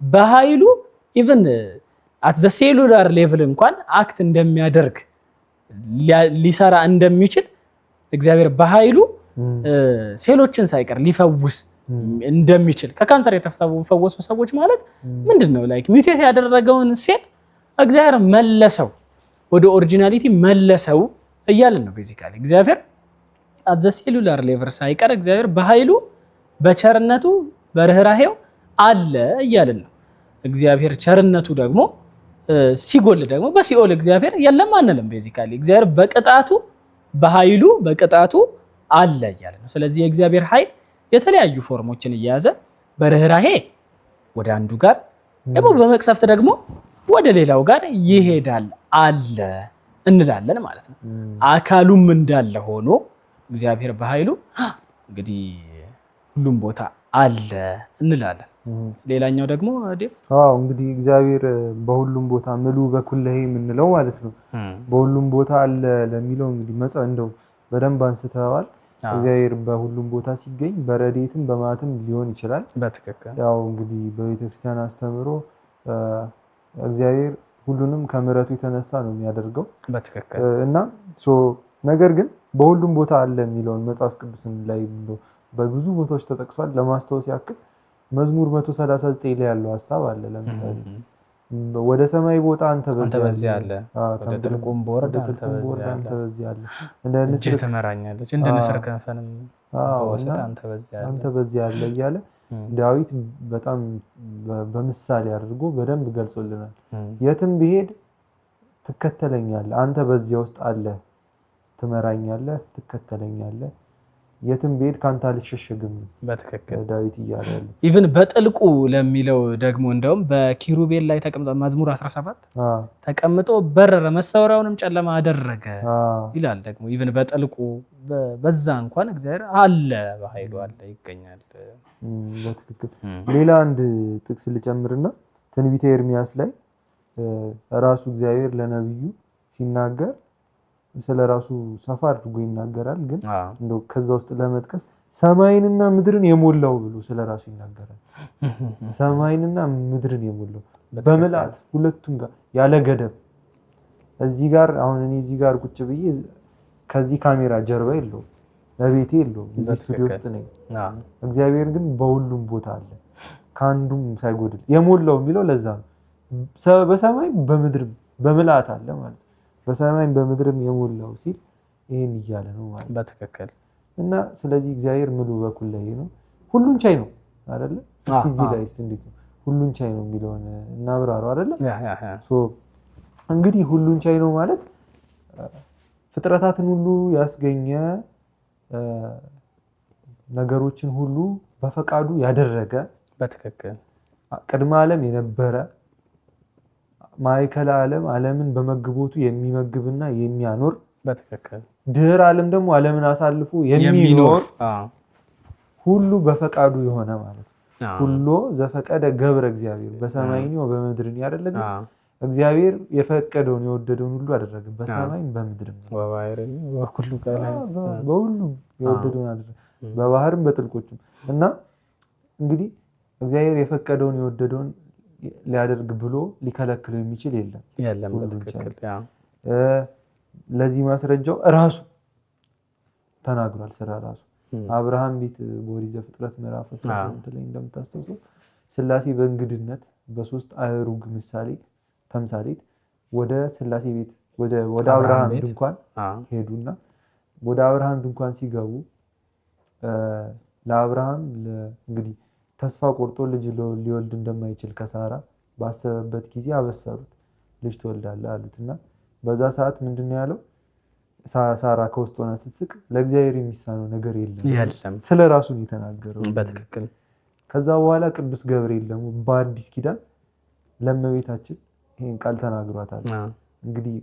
በኃይሉ ኢቭን አት ዘ ሴሉላር ሌቭል እንኳን አክት እንደሚያደርግ ሊሰራ እንደሚችል እግዚአብሔር በኃይሉ ሴሎችን ሳይቀር ሊፈውስ እንደሚችል ከካንሰር የተፈወሱ ሰዎች ማለት ምንድነው ላይክ ሚውቴት ያደረገውን ሴል እግዚአብሔር መለሰው ወደ ኦሪጂናሊቲ መለሰው እያልን ነው። ቤዚካሊ እግዚአብሔር አት ዘ ሴሉላር ሌቨል ሳይቀር እግዚአብሔር በኃይሉ በቸርነቱ በርህራሄው አለ እያልን ነው። እግዚአብሔር ቸርነቱ ደግሞ ሲጎል ደግሞ በሲኦል እግዚአብሔር የለም አንልም። ቤዚካሊ እግዚአብሔር በቅጣቱ በኃይሉ በቅጣቱ አለ እያልን ነው። ስለዚህ የእግዚአብሔር ኃይል የተለያዩ ፎርሞችን እየያዘ በርህራሄ ወደ አንዱ ጋር ደግሞ በመቅሰፍት ደግሞ ወደ ሌላው ጋር ይሄዳል አለ እንላለን ማለት ነው። አካሉም እንዳለ ሆኖ እግዚአብሔር በኃይሉ እንግዲህ ሁሉም ቦታ አለ እንላለን። ሌላኛው ደግሞ እንግዲህ እግዚአብሔር በሁሉም ቦታ ምሉ በኩለሄ የምንለው ማለት ነው። በሁሉም ቦታ አለ ለሚለው እንግዲህ እንደው በደንብ አንስተዋል። እግዚአብሔር በሁሉም ቦታ ሲገኝ በረድኤትም በመዓትም ሊሆን ይችላል። በትክክል ያው እንግዲህ በቤተክርስቲያን አስተምሮ እግዚአብሔር ሁሉንም ከምሕረቱ የተነሳ ነው የሚያደርገው። በትክክል እና ነገር ግን በሁሉም ቦታ አለ የሚለውን መጽሐፍ ቅዱስን ላይ በብዙ ቦታዎች ተጠቅሷል። ለማስታወስ ያክል መዝሙር 139 ላይ ያለው ሐሳብ አለ። ለምሳሌ ወደ ሰማይ ቦታ አንተ በዚያ አለ፣ ወደ ጥልቁም ቦርድ አንተ በዚያ አለ፣ እንደ ንስር ትመራኛለች፣ እንደ ንስር ክንፍንም በወሰድ አንተ በዚያ አለ እያለ ዳዊት በጣም በምሳሌ አድርጎ በደንብ ገልጾልናል። የትም ብሄድ ትከተለኛለህ፣ አንተ በዚያ ውስጥ አለ፣ ትመራኛለህ፣ ትከተለኛለህ፣ የትም ብሄድ ካንተ አልሸሸግም። በትክክል ዳዊት እያለ ያለው ኢቭን በጥልቁ ለሚለው ደግሞ እንደውም በኪሩቤል ላይ ተቀምጦ መዝሙር 17 ተቀምጦ በረረ፣ መሰወሪያውንም ጨለማ አደረገ ይላል። ደግሞ ኢቭን በጥልቁ በዛ እንኳን እግዚአብሔር አለ፣ በኃይሉ አለ፣ ይገኛል። በትክክል ሌላ አንድ ጥቅስ ልጨምርና ትንቢተ ኤርሚያስ ላይ ራሱ እግዚአብሔር ለነብዩ ሲናገር ስለራሱ ሰፋ አድርጎ ይናገራል። ግን እንደው ከዛ ውስጥ ለመጥቀስ ሰማይንና ምድርን የሞላው ብሎ ስለራሱ ይናገራል። ሰማይንና ምድርን የሞላው በመላእክት ሁለቱም ጋር ያለ ገደብ እዚህ ጋር አሁን እኔ እዚህ ጋር ቁጭ ብዬ ከዚህ ካሜራ ጀርባ የለውም፣ በቤቴ የለውም፣ እዚህ ስቱዲዮ ውስጥ ነኝ። እግዚአብሔር ግን በሁሉም ቦታ አለ፣ ከአንዱም ሳይጎድል የሞላው የሚለው ለዛ ነው። በሰማይ በምድርም በመላእክት አለ ማለት በሰማይም በምድርም የሞላው ሲል ይሄን እያለ ነው ማለት በትክክል። እና ስለዚህ እግዚአብሔር ምሉ በኩለሄ ነው፣ ሁሉን ቻይ ነው አይደለ? እዚህ ላይ እንዴት ነው ሁሉን ቻይ ነው የሚለውን እናብራራው አይደለ? እንግዲህ ሁሉን ቻይ ነው ማለት ፍጥረታትን ሁሉ ያስገኘ ነገሮችን ሁሉ በፈቃዱ ያደረገ በትክክል ቅድመ ዓለም የነበረ ማዕከለ ዓለምን በመግቦቱ የሚመግብና የሚያኖር በትክክል ድህረ ዓለም ደግሞ ዓለምን አሳልፎ የሚኖር ሁሉ በፈቃዱ የሆነ ማለት ነው። ሁሉ ዘፈቀደ ገብረ እግዚአብሔር በሰማይኒ ወበምድርኒ አይደለም? እግዚአብሔር የፈቀደውን የወደደውን ሁሉ አደረገ፣ በሰማይም በምድርም ወባይረኒ ወኩሉ ቃል በሁሉም የወደደውን አደረገ፣ በባህርም በጥልቆችም። እና እንግዲህ እግዚአብሔር የፈቀደውን የወደደውን ሊያደርግ ብሎ ሊከለክለው የሚችል የለም። በትክክል ለዚህ ማስረጃው ራሱ ተናግሯል። ስራ ራሱ አብርሃም ቤት በኦሪት ዘፍጥረት ምዕራፍ 18 ላይ እንደምታስተውለው ሥላሴ በእንግድነት በሶስት አህሩግ ምሳሌ ተምሳሌት ወደ ሥላሴ ቤት ወደ አብርሃም ድንኳን ሄዱና ወደ አብርሃም ድንኳን ሲገቡ ለአብርሃም እንግዲህ ተስፋ ቆርጦ ልጅ ሊወልድ እንደማይችል ከሳራ ባሰበበት ጊዜ አበሰሩት፣ ልጅ ትወልዳለህ አሉትና በዛ ሰዓት ምንድነው ያለው? ሳራ ከውስጥ ሆና ስትስቅ ለእግዚአብሔር የሚሳነው ነገር የለም ስለራሱ ነው የተናገረው። በትክክል ከዛ በኋላ ቅዱስ ገብርኤል ደግሞ በአዲስ ኪዳን ለእመቤታችን ይሄን ቃል ተናግሯታል። እንግዲህ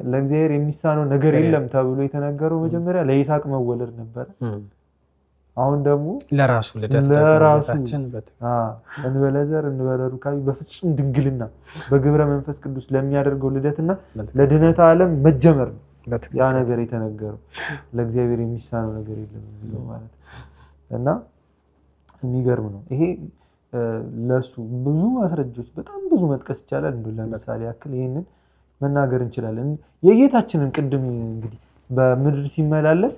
ለእግዚአብሔር የሚሳነው ነገር የለም ተብሎ የተነገረው መጀመሪያ ለይስሐቅ መወለድ ነበር። አሁን ደግሞ ለራሱ ለራሳችን እንበለ ዘር እንበለ ሩካቢ በፍጹም ድንግልና በግብረ መንፈስ ቅዱስ ለሚያደርገው ልደትና ለድህነተ ዓለም መጀመር ነው ያ ነገር የተነገረው። ለእግዚአብሔር የሚሳነው ነገር የለም የሚለው ማለት እና የሚገርም ነው ይሄ። ለሱ ብዙ ማስረጃዎች በጣም ብዙ መጥቀስ ይቻላል። ለምሳሌ ያክል ይሄንን መናገር እንችላለን። የጌታችንን ቅድም እንግዲህ በምድር ሲመላለስ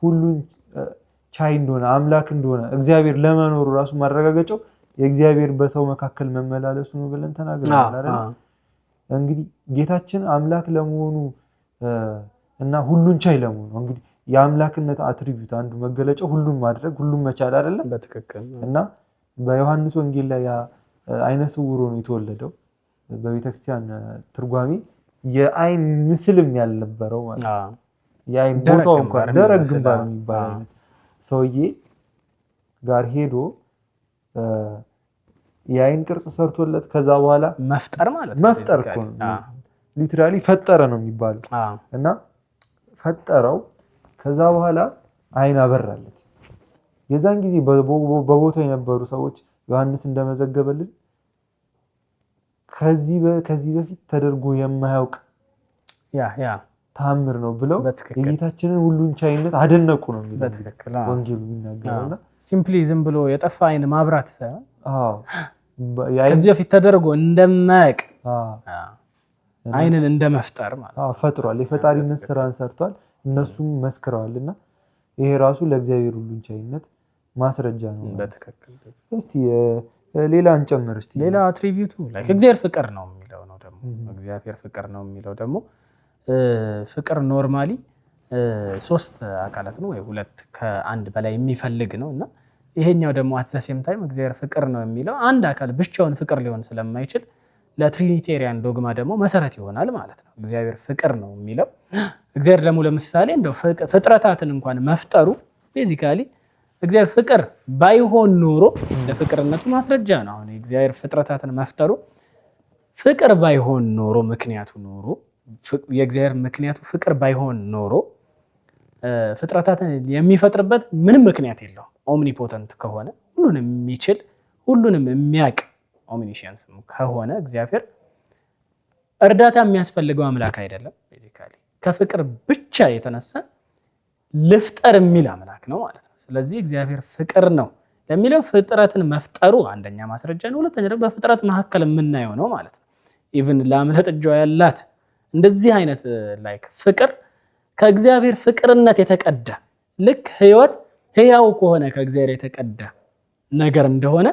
ሁሉን ቻይ እንደሆነ አምላክ እንደሆነ እግዚአብሔር ለመኖሩ ራሱ ማረጋገጫው የእግዚአብሔር በሰው መካከል መመላለሱ ነው ብለን ተናግረናል አይደል? እንግዲህ ጌታችን አምላክ ለመሆኑ እና ሁሉን ቻይ ለመሆኑ እንግዲህ የአምላክነት አትሪቢዩት አንዱ መገለጫው ሁሉን ማድረግ ሁሉን መቻል አይደለም? በትክክል እና በዮሐንስ ወንጌል ላይ አይነ ስውር ሆኖ የተወለደው በቤተክርስቲያን ትርጓሜ የአይን ምስልም ያልነበረው ማለት ነው። የአይን ቦታው እንኳን ደረቅ ግንባር የሚባል አይነት ሰውዬ ጋር ሄዶ የአይን ቅርጽ ሰርቶለት ከዛ በኋላ መፍጠር ማለት ነው። መፍጠር እኮ ነው ሊትራሊ ፈጠረ ነው የሚባለው። እና ፈጠረው ከዛ በኋላ አይን አበራለት። የዛን ጊዜ በቦታው የነበሩ ሰዎች ዮሐንስ እንደመዘገበልን ከዚህ በፊት ተደርጎ የማያውቅ ታምር ነው ብለው የጌታችንን ሁሉን ቻይነት አደነቁ ነው የሚለው ወንጌሉ የሚናገረውና ሲምፕሊ ዝም ብሎ የጠፋ አይን ማብራት ሳይሆን ከዚህ በፊት ተደርጎ እንደማያውቅ አይንን እንደመፍጠር ማለት ነው ፈጥሯል። የፈጣሪነት ስራን ሰርቷል። እነሱም መስክረዋልና ይሄ ራሱ ለእግዚአብሔር ሁሉን ቻይነት ማስረጃ ነው። በትክክል እስቲ ሌላ እንጨምር። እስቲ ሌላ አትሪቢዩቱ ላይክ እግዚአብሔር ፍቅር ነው የሚለው ነው ደግሞ እግዚአብሔር ፍቅር ነው የሚለው ደግሞ ፍቅር ኖርማሊ 3 አካላት ነው ወይ 2 ከአንድ በላይ የሚፈልግ ነው እና ይሄኛው ደግሞ አት ዘ ሴም ታይም እግዚአብሔር ፍቅር ነው የሚለው አንድ አካል ብቻውን ፍቅር ሊሆን ስለማይችል ለትሪኒቴሪያን ዶግማ ደግሞ መሰረት ይሆናል ማለት ነው። እግዚአብሔር ፍቅር ነው የሚለው እግዚአብሔር ደግሞ ለምሳሌ እንደው ፍጥረታትን እንኳን መፍጠሩ ቤዚካሊ እግዚአብሔር ፍቅር ባይሆን ኖሮ ለፍቅርነቱ ማስረጃ ነው። አሁን እግዚአብሔር ፍጥረታትን መፍጠሩ ፍቅር ባይሆን ኖሮ ምክንያቱ ኖሮ የእግዚአብሔር ምክንያቱ ፍቅር ባይሆን ኖሮ ፍጥረታትን የሚፈጥርበት ምንም ምክንያት የለውም። ኦምኒፖተንት ከሆነ ሁሉንም የሚችል ሁሉንም የሚያውቅ ኦምኒሽንስ ከሆነ እግዚአብሔር እርዳታ የሚያስፈልገው አምላክ አይደለም። ቤዚካሊ ከፍቅር ብቻ የተነሳ ልፍጠር የሚል አምላክ ነው ማለት ነው። ስለዚህ እግዚአብሔር ፍቅር ነው ለሚለው ፍጥረትን መፍጠሩ አንደኛ ማስረጃ ነው። ሁለተኛ ደግሞ በፍጥረት መካከል የምናየው ነው ማለት ነው። ኢቭን ለአምለጥ እጇ ያላት እንደዚህ አይነት ላይክ ፍቅር ከእግዚአብሔር ፍቅርነት የተቀዳ ልክ ህይወት ህያው ከሆነ ከእግዚአብሔር የተቀዳ ነገር እንደሆነ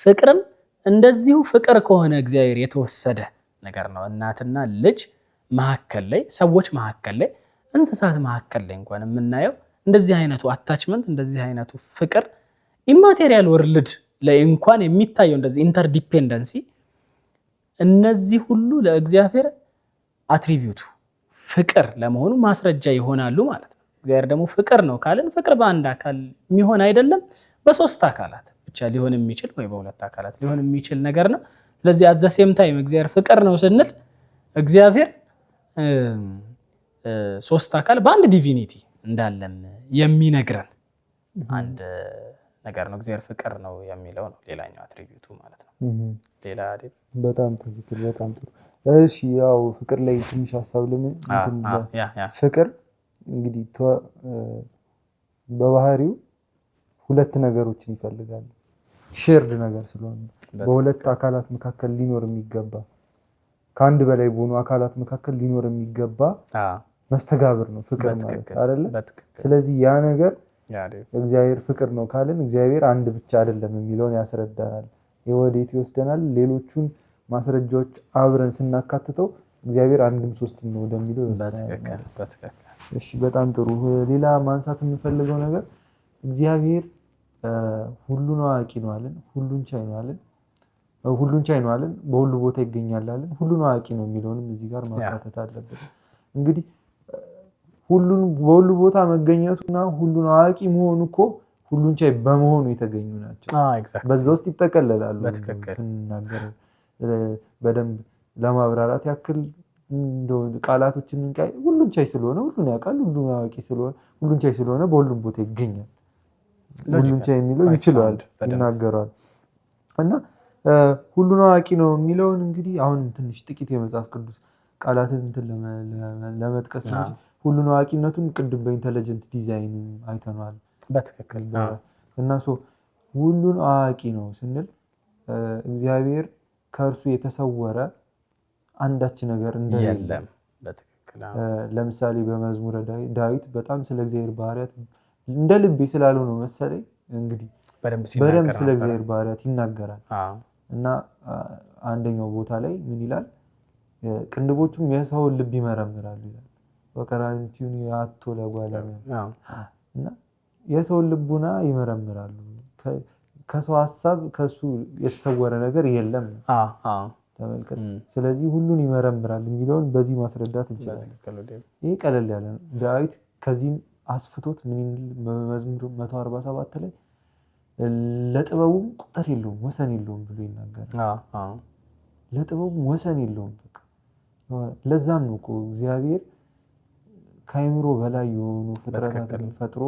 ፍቅርም እንደዚሁ ፍቅር ከሆነ እግዚአብሔር የተወሰደ ነገር ነው። እናትና ልጅ መካከል ላይ ሰዎች መካከል ላይ እንስሳት መካከል ላይ እንኳን የምናየው እንደዚህ አይነቱ አታችመንት እንደዚህ አይነቱ ፍቅር ኢማቴሪያል ወርልድ ላይ እንኳን የሚታየው እንደዚህ ኢንተርዲፔንደንሲ እነዚህ ሁሉ ለእግዚአብሔር አትሪቢዩቱ ፍቅር ለመሆኑ ማስረጃ ይሆናሉ ማለት ነው። እግዚአብሔር ደግሞ ፍቅር ነው ካልን ፍቅር በአንድ አካል የሚሆን አይደለም፣ በ3 አካላት ብቻ ሊሆን የሚችል ወይ በ2 አካላት ሊሆን የሚችል ነገር ነው። ስለዚህ አት ዘ ሴም ታይም እግዚአብሔር ፍቅር ነው ስንል እግዚአብሔር 3 አካል በአንድ ዲቪኒቲ እንዳለም የሚነግረን አንድ ነገር ነው። እግዚአብሔር ፍቅር ነው የሚለው ነው ሌላኛው አትሪቢዩቱ ማለት ነው። ሌላ አይደል? በጣም ትክክል፣ በጣም ጥሩ። እሺ ያው ፍቅር ላይ ትንሽ ሐሳብ ፍቅር እንግዲህ በባህሪው 2 ነገሮችን ይፈልጋል። ሼርድ ነገር ስለሆነ በ2 አካላት መካከል ሊኖር የሚገባ ከአንድ በላይ በሆኑ አካላት መካከል ሊኖር የሚገባ መስተጋብር ነው ፍቅር ማለት አይደለ? ስለዚህ ያ ነገር እግዚአብሔር ፍቅር ነው ካልን እግዚአብሔር አንድ ብቻ አይደለም የሚለውን ያስረዳናል። የወዴት ይወስደናል? ሌሎቹን ማስረጃዎች አብረን ስናካትተው እግዚአብሔር አንድም 3 ነው ወደሚለው ይወስደናል። እሺ በጣም ጥሩ። ሌላ ማንሳት የምፈልገው ነገር እግዚአብሔር ሁሉን አዋቂ ነው አለን፣ ሁሉን ቻይ ነው አለን፣ በሁሉ ቦታ ይገኛል አለን፣ ሁሉን አዋቂ ነው የሚለውንም እዚህ ጋር ማካተት አለበት። እንግዲህ በሁሉ ቦታ መገኘቱና ሁሉን አዋቂ መሆኑ እኮ ሁሉን ቻይ በመሆኑ የተገኙ ናቸው። በዛ ውስጥ ይጠቀለላሉ። ስንናገር በደንብ ለማብራራት ያክል እንደው ቃላቶችን እንቃይ ሁሉን ቻይ ስለሆነ ሁሉን ያውቃል ሁሉን አዋቂ ስለሆነ ሁሉን ቻይ ስለሆነ በሁሉም ቦታ ይገኛል። ሁሉን ቻይ የሚለው ይችላል ይናገራል እና ሁሉን አዋቂ ነው የሚለውን እንግዲህ አሁን ትንሽ ጥቂት የመጽሐፍ ቅዱስ ቃላትን እንትን ለመጥቀስ ነው። ሁሉን አዋቂነቱን ቅድም በኢንተለጀንት ዲዛይን አይተናል በትክክል እና ሁሉን አዋቂ ነው ስንል እግዚአብሔር ከእርሱ የተሰወረ አንዳች ነገር እንደሌለ በትክክል ለምሳሌ በመዝሙረ ዳዊት በጣም ስለ እግዚአብሔር ባህሪያት እንደ ልቤ ስላለው ነው መሰለኝ እንግዲህ በደንብ ስለ እግዚአብሔር ባህሪያት ይናገራል እና አንደኛው ቦታ ላይ ምን ይላል ቅንድቦቹም የሰውን ልብ ይመረምራሉ ይላል ወቀራንቲውን ያቶ ለጓላም እና የሰውን ልቡና ይመረምራሉ ከሰው ሐሳብ ከሱ የተሰወረ ነገር የለም ተመልከት ስለዚህ ሁሉን ይመረምራል የሚለውን በዚህ ማስረዳት እንችላለን። ይሄ ቀለል ያለ ነው። ዳዊት ከዚህም አስፍቶት ምን መዝሙር 147 ላይ ለጥበቡም ቁጥር የለውም ወሰን የለውም ብሎ ይናገራል። ለጥበቡም ወሰን የለውም በቃ ለዛም ነው እኮ እግዚአብሔር ከአይምሮ በላይ የሆኑ ፍጥረታትን ፈጥሮ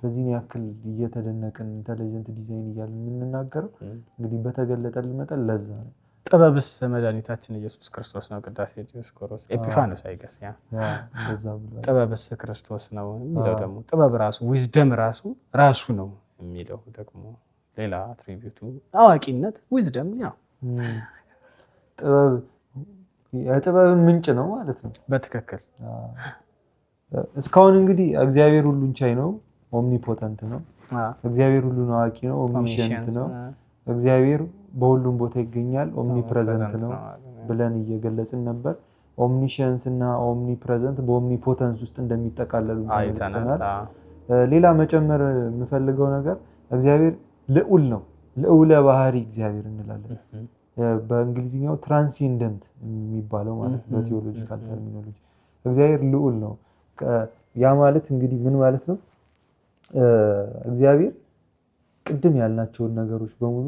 በዚህን ያክል እየተደነቅን ኢንተለጀንት ዲዛይን እያልን የምንናገረው እንግዲህ በተገለጠልን መጠን ለዛ ነው። ጥበብስ መድኃኒታችን ኢየሱስ ክርስቶስ ነው። ቅዳሴ ዲዮስቆሮስ ኤጲፋኖስ አይገስ እንደዛ ብሏል። ጥበብስ ክርስቶስ ነው የሚለው ደግሞ ጥበብ ራሱ ዊዝደም ራሱ ነው የሚለው ደግሞ ሌላ አትሪቢዩቱ አዋቂነት ዊዝደም ጥበብ የጥበብ ምንጭ ነው ማለት ነው። በትክክል እስካሁን እንግዲህ እግዚአብሔር ሁሉን ቻይ ነው ኦምኒፖተንት ነው። እግዚአብሔር ሁሉን አዋቂ ነው ኦምኒሸንት ነው። እግዚአብሔር በሁሉም ቦታ ይገኛል ኦምኒፕሬዘንት ነው ብለን እየገለጽን ነበር። ኦምኒሸንስ እና ኦምኒፕሬዘንት በኦምኒፖተንስ ውስጥ እንደሚጠቃለሉ አይተናል። ሌላ መጨመር የምፈልገው ነገር እግዚአብሔር ልዑል ነው። ልዑለ ባህሪ እግዚአብሔር እንላለን። በእንግሊዝኛው ትራንሲንደንት የሚባለው ማለት በቲዮሎጂካል ተርሚኖሎጂ እግዚአብሔር ልዑል ነው። ያ ማለት እንግዲህ ምን ማለት ነው? እግዚአብሔር ቅድም ያልናቸውን ነገሮች በሙሉ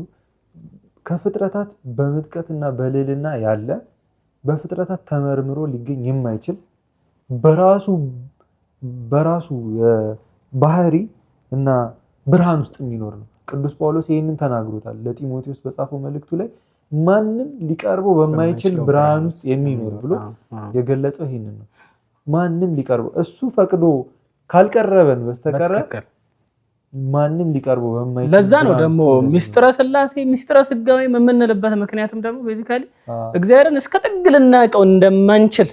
ከፍጥረታት በምጥቀትና በልዕልና ያለ በፍጥረታት ተመርምሮ ሊገኝ የማይችል በራሱ ባህሪ እና ብርሃን ውስጥ የሚኖር ነው። ቅዱስ ጳውሎስ ይህንን ተናግሮታል ለጢሞቴዎስ በጻፈው መልእክቱ ላይ ማንም ሊቀርበው በማይችል ብርሃን ውስጥ የሚኖር ብሎ የገለጸው ይህንን ነው። ማንም ሊቀርበው እሱ ፈቅዶ ካልቀረበን በስተቀር ማንም ሊቀርበው በማይችል ለዛ ነው ደግሞ ሚስጥረ ሥላሴ ሚስጥረ ሥጋዌ የምንልበት ምክንያቱም ደግሞ ቤዚካሊ እግዚአብሔርን እስከ ጥግ ልናውቀው እንደማንችል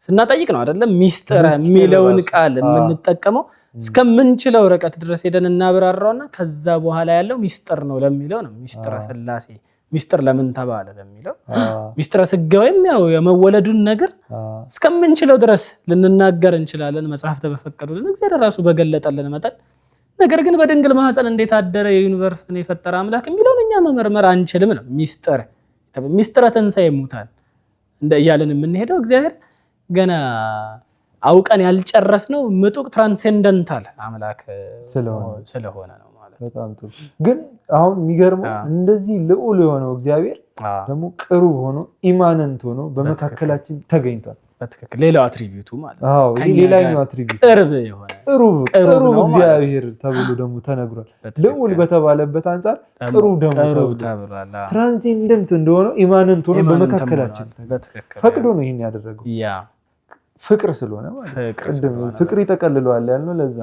ስናጠይቅ ነው አይደለም ሚስጥረ የሚለውን ቃል የምንጠቀመው እስከምንችለው ርቀት ድረስ ሄደን እናብራራውና ከዛ በኋላ ያለው ሚስጥር ነው ለሚለው ነው ሚስጥረ ሥላሴ ሚስጥር ለምን ተባለ ለሚለው ሚስጥረ ሥጋዌም ያው የመወለዱን ነገር እስከምንችለው ድረስ ልንናገር እንችላለን መጽሐፍት በፈቀዱልን እግዚአብሔር ራሱ በገለጠልን መጠን። ነገር ግን በድንግል ማህፀን እንዴት አደረ የዩኒቨርስን የፈጠረ አምላክ የሚለውን እኛ መመርመር አንችልም ነው ሚስጥረ ትንሣኤ ሙታን እንደ እያልን የምንሄደው እግዚአብሔር ገና አውቀን ያልጨረስነው ምጡቅ ትራንሴንደንታል አምላክ ስለሆነ ነው ማለት ነው። በጣም ጥሩ። ግን አሁን የሚገርመው እንደዚህ ልዑል የሆነው እግዚአብሔር ደግሞ ቅሩብ ሆኖ ኢማነንት ሆኖ በመካከላችን ተገኝቷል። በትክክል ሌላው አትሪቢዩቱ ማለት ነው። ሌላኛው አትሪቢዩት ቅርብ የሆነ ቅሩብ እግዚአብሔር ተብሎ ደግሞ ተነግሯል። ልዑል በተባለበት አንፃር ቅሩብ ደግሞ ተብሏል። ትራንሴንደንት እንደሆነ ኢማነንት ሆኖ በመካከላችን ፈቅዶ ነው ይሄን ያደረገው። ፍቅር ስለሆነ ማለት ፍቅር ይጠቀልለዋል ያልነው ለዛ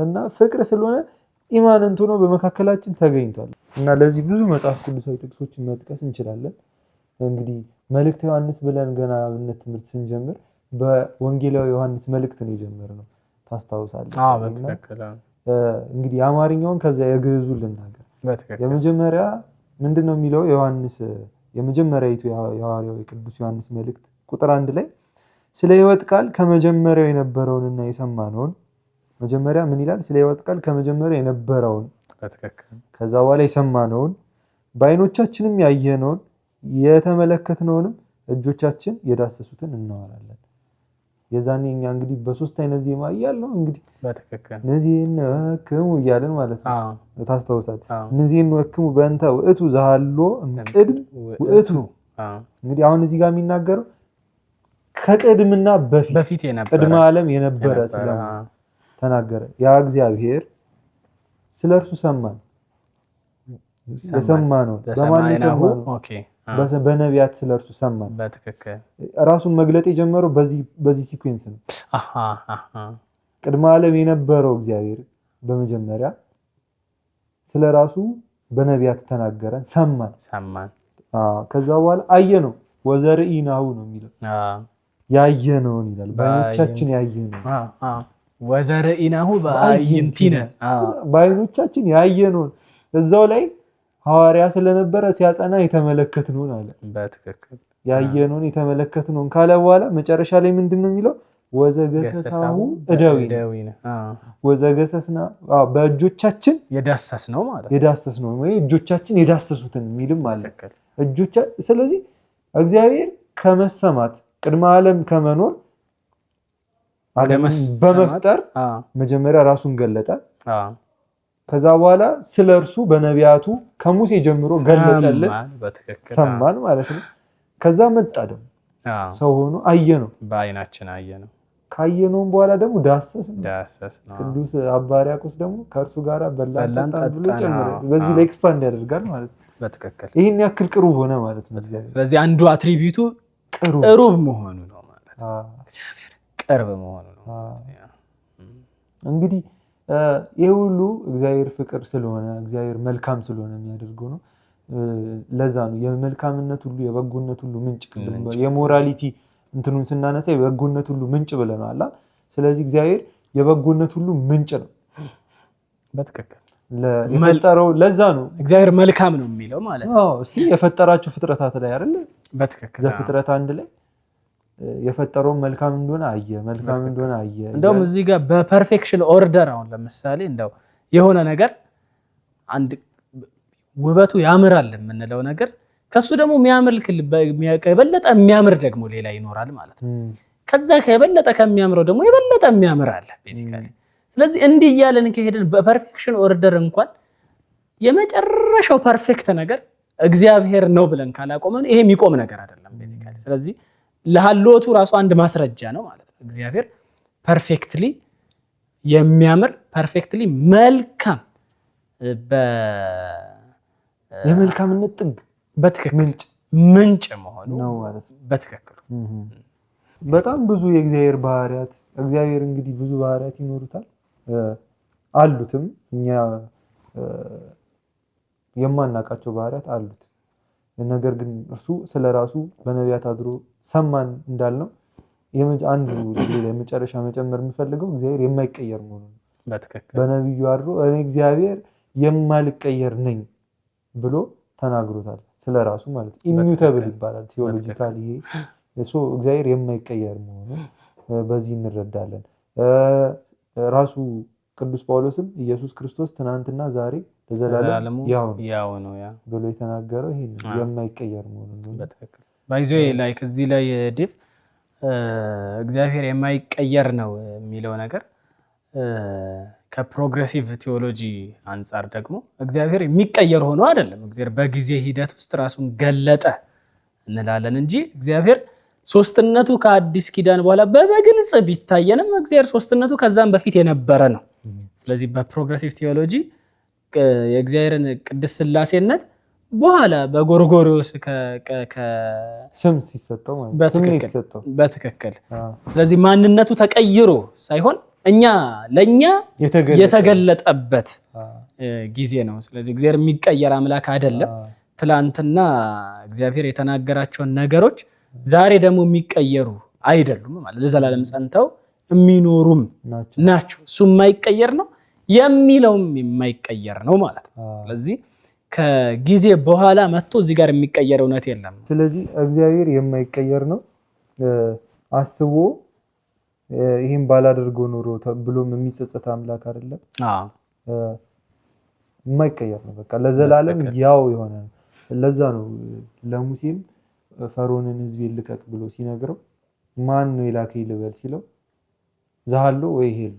እና ፍቅር ስለሆነ ኢማነንት ሆኖ በመካከላችን ተገኝቷል። እና ለዚህ ብዙ መጽሐፍ ቅዱሳዊ ጥቅሶችን መጥቀስ እንችላለን። እንግዲህ መልእክተ ዮሐንስ ብለን ገና አብነት ትምህርት ስንጀምር በወንጌላዊ ዮሐንስ መልእክት ነው የጀመርነው ታስታውሳለህ? እንግዲህ የአማርኛውን ከዛ የግዕዙን ልናገር። የመጀመሪያ ምንድነው የሚለው ዮሐንስ የመጀመሪያዊቱ የሐዋርያው የቅዱስ ዮሐንስ መልእክት ቁጥር 1 ላይ ስለ ሕይወት ቃል ከመጀመሪያው የነበረውንና የሰማነውን መጀመሪያ ምን ይላል? ስለ ሕይወት ቃል ከመጀመሪያው የነበረውን ከዛ በኋላ የሰማነውን በዓይኖቻችንም ያየነውን የተመለከትነውንም እጆቻችን የዳሰሱትን እናወራለን። የዛኔ እኛ እንግዲህ በሶስት አይነት ዜማ እያለው እንግዲህ እነዚህን ወክሙ እያለን ማለት ነው ታስታውሳለህ? እነዚህን ወክሙ በእንተ ውእቱ ዘሃሎ እምቅድም ውእቱ። እንግዲህ አሁን እዚህ ጋር የሚናገረው ከቅድምና በፊት የነበረ ቅድመ ዓለም የነበረ ስለመሆኑ ተናገረ። ያ እግዚአብሔር ስለርሱ ሰማን። የሰማነው በማን የሰማነው? በነቢያት ስለርሱ ሰማን። በትክክል ራሱን መግለጥ የጀመረው በዚህ ሲኩዌንስ ነው። ቅድመ ዓለም የነበረው እግዚአብሔር በመጀመሪያ ስለራሱ በነቢያት ተናገረን፣ ሰማን። ከዛ በኋላ አየነው። ወዘርኢናሁ ነው የሚለው ያየነውን ይላል። በዓይኖቻችን ያየነው ወዘርኢናሁ በአዕይንቲነ በዓይኖቻችን ያየነውን እዛው ላይ ሐዋርያ ስለነበረ ሲያጸና የተመለከትነውን አለ። በትክክል ያየነውን የተመለከትነውን ካለ በኋላ መጨረሻ ላይ ምንድነው የሚለው? ወዘገሰሳሁ እደዊነ ወዘገሰስና በእጆቻችን የዳሰስነው ማለት የዳሰስነው ወይ እጆቻችን የዳሰሱትን የሚልም አለ። ስለዚህ እግዚአብሔር ከመሰማት ቅድመ ዓለም ከመኖር ዓለምን በመፍጠር መጀመሪያ ራሱን ገለጠ። ከዛ በኋላ ስለርሱ በነቢያቱ ከሙሴ ጀምሮ ገለጸልን፣ ሰማን ማለት ነው። ከዛ መጣ ደግሞ ሰው ሆኖ አየነው፣ በዓይናችን አየነው። ካየነውም በኋላ ደግሞ ዳሰስነው። ቅዱስ አባ ሕርያቆስ ደግሞ ከእርሱ ጋር በላን ብሎ ጨምሮ በዚህ ላይ ኤክስፓንድ ያደርጋል ማለት ነው። በትክክል ይህን ያክል ቅሩብ ሆነ ማለት ነው። ስለዚህ አንዱ አትሪቢዩቱ ቅሩብ መሆኑ ነው ማለት ነው። እግዚአብሔር ቅርብ መሆኑ ነው። እንግዲህ ይህ ሁሉ እግዚአብሔር ፍቅር ስለሆነ እግዚአብሔር መልካም ስለሆነ የሚያደርገው ነው። ለዛ ነው የመልካምነት ሁሉ የበጎነት ሁሉ ምንጭ፣ የሞራሊቲ እንትኑን ስናነሳ የበጎነት ሁሉ ምንጭ ብለናል። ስለዚህ እግዚአብሔር የበጎነት ሁሉ ምንጭ ነው። በትክክል የፈጠረው ለዛ ነው እግዚአብሔር መልካም ነው የሚለው ማለት ነው። እስቲ የፈጠራቸው ፍጥረታት ላይ አይደለ? በትክክል ዘፍጥረት 1 ላይ የፈጠረው መልካም እንደሆነ አየ። እንደውም እዚህ ጋር በፐርፌክሽን ኦርደር አሁን ለምሳሌ እንደው የሆነ ነገር አንድ ውበቱ ያምራል የምንለው ነገር ከሱ ደግሞ የሚያመልክ የበለጠ የሚያምር ደግሞ ሌላ ይኖራል ማለት ነው። ከዛ ከየበለጠ ከሚያምረው ደግሞ የበለጠ የሚያምር አለ ቤዚካሊ። ስለዚህ እንዲህ እያለን ከሄድን በፐርፌክሽን ኦርደር እንኳን የመጨረሻው ፐርፌክት ነገር እግዚአብሔር ነው ብለን ካላቆመን ይሄ የሚቆም ነገር አይደለም ቤዚካሊ። ስለዚህ ለሐልዎቱ ራሱ አንድ ማስረጃ ነው ማለት ነው። እግዚአብሔር ፐርፌክትሊ የሚያምር ፐርፌክትሊ መልካም የመልካምነት ጥግ በትክክል ምንጭ መሆኑ ነው ማለት ነው። በትክክል በጣም ብዙ የእግዚአብሔር ባህሪያት እግዚአብሔር እንግዲህ ብዙ ባህሪያት ይኖሩታል አሉትም እኛ የማናውቃቸው ባህሪያት አሉት። ነገር ግን እርሱ ስለራሱ በነቢያት አድሮ ሰማን እንዳልነው አንዱ የመጨረሻ መጨመር የምፈልገው እግዚአብሔር የማይቀየር መሆኑ ነው። በትክክል በነቢዩ አድሮ እኔ እግዚአብሔር የማልቀየር ነኝ ብሎ ተናግሮታል ስለራሱ ማለት ነው። ኢሚዩተብል ይባላል ቴዎሎጂካሊ። ይሄ እግዚአብሔር የማይቀየር መሆኑ በዚህ እንረዳለን። ራሱ ቅዱስ ጳውሎስም ኢየሱስ ክርስቶስ ትናንትና ዛሬ ለዘላለም ያው ነው ብሎ የተናገረው ይሄ የማይቀየር መሆኑ ነው። በትክክል ባይዞ ላይክ እዚህ ላይ ዲፕ እግዚአብሔር የማይቀየር ነው የሚለው ነገር ከፕሮግሬሲቭ ቴዎሎጂ አንጻር ደግሞ እግዚአብሔር የሚቀየር ሆኖ አይደለም። እግዚአብሔር በጊዜ ሂደት ውስጥ ራሱን ገለጠ እንላለን እንጂ እግዚአብሔር ሶስትነቱ ከአዲስ ኪዳን በኋላ በግልጽ ቢታየንም እግዚአብሔር ሶስትነቱ ከዛም በፊት የነበረ ነው። ስለዚህ በፕሮግሬሲቭ ቴዎሎጂ የእግዚአብሔርን ቅድስት ሥላሴነት በኋላ በጎርጎሪዮስ ስም ሲሰጠው ማለት በትክክል ስለዚህ ማንነቱ ተቀይሮ ሳይሆን ለኛ የተገለጠበት ጊዜ ነው። ስለዚህ እግዚአብሔር የሚቀየር አምላክ አይደለም። ትላንትና እግዚአብሔር የተናገራቸውን ነገሮች ዛሬ ደግሞ የሚቀየሩ አይደሉም ማለት ለዘላለም ጸንተው የሚኖሩም ናቸው። እሱ የማይቀየር ነው የሚለውም የማይቀየር ነው ማለት ነው። ስለዚህ ከጊዜ በኋላ መጥቶ እዚህ ጋር የሚቀየር እውነት የለም። ስለዚህ እግዚአብሔር የማይቀየር ነው። አስቦ ይሄን ባላደርገው ኖሮ ብሎም የሚጸጸት አምላክ አይደለም። የማይቀየር ነው። በቃ ለዘላለም ያው የሆነ ነው። ለዛ ነው ለሙሴም ፈርዖንን ሕዝቤን ልቀቅ ብሎ ሲነግረው ማን ነው የላከኝ ልበል ሲለው ዛሃሎ ወይ ሄሉ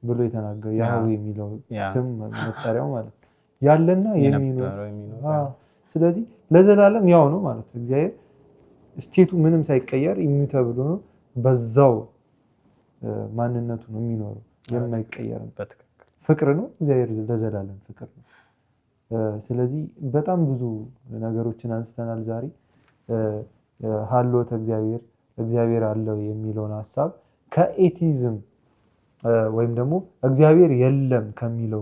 ብሎ የተናገረው ያህዌ የሚለው ስም መጠሪያው ማለት ነው። ያለና የሚኖር ስለዚህ ለዘላለም ያው ነው ማለት ነው። እግዚአብሔር ስቴቱ ምንም ሳይቀየር ኢሚዩተብል ሆኖ በዛው ማንነቱ ነው የሚኖረው የማይቀየርበት ፍቅር ነው። እግዚአብሔር ለዘላለም ፍቅር ነው። ስለዚህ በጣም ብዙ ነገሮችን አንስተናል ዛሬ። ሀልዎተ እግዚአብሔር አለው የሚለውን ሀሳብ ከኤቲዝም ወይም ደግሞ እግዚአብሔር የለም ከሚለው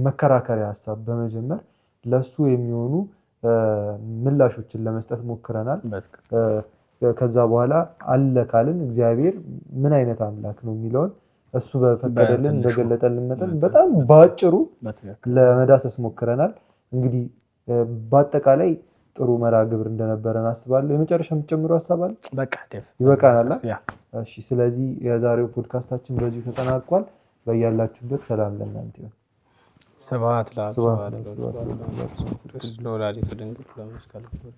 መከራከሪያ ሀሳብ በመጀመር ለሱ የሚሆኑ ምላሾችን ለመስጠት ሞክረናል። ከዛ በኋላ አለ ካልን እግዚአብሔር ምን አይነት አምላክ ነው የሚለውን እሱ በፈቀደልን በገለጠልን መጠን በጣም ባጭሩ ለመዳሰስ ሞክረናል። እንግዲህ በአጠቃላይ ጥሩ መርሃ ግብር እንደነበረን አስባለሁ። የመጨረሻ የምትጨምረው ሀሳብ አለ? በቃ ይበቃናል። እሺ፣ ስለዚህ የዛሬው ፖድካስታችን በዚሁ ተጠናቋል። በያላችሁበት ሰላም ለእናንተ ይሁን። ስብሐት ለወላዲቱ ድንግል ለመስቀሉ ክቡር።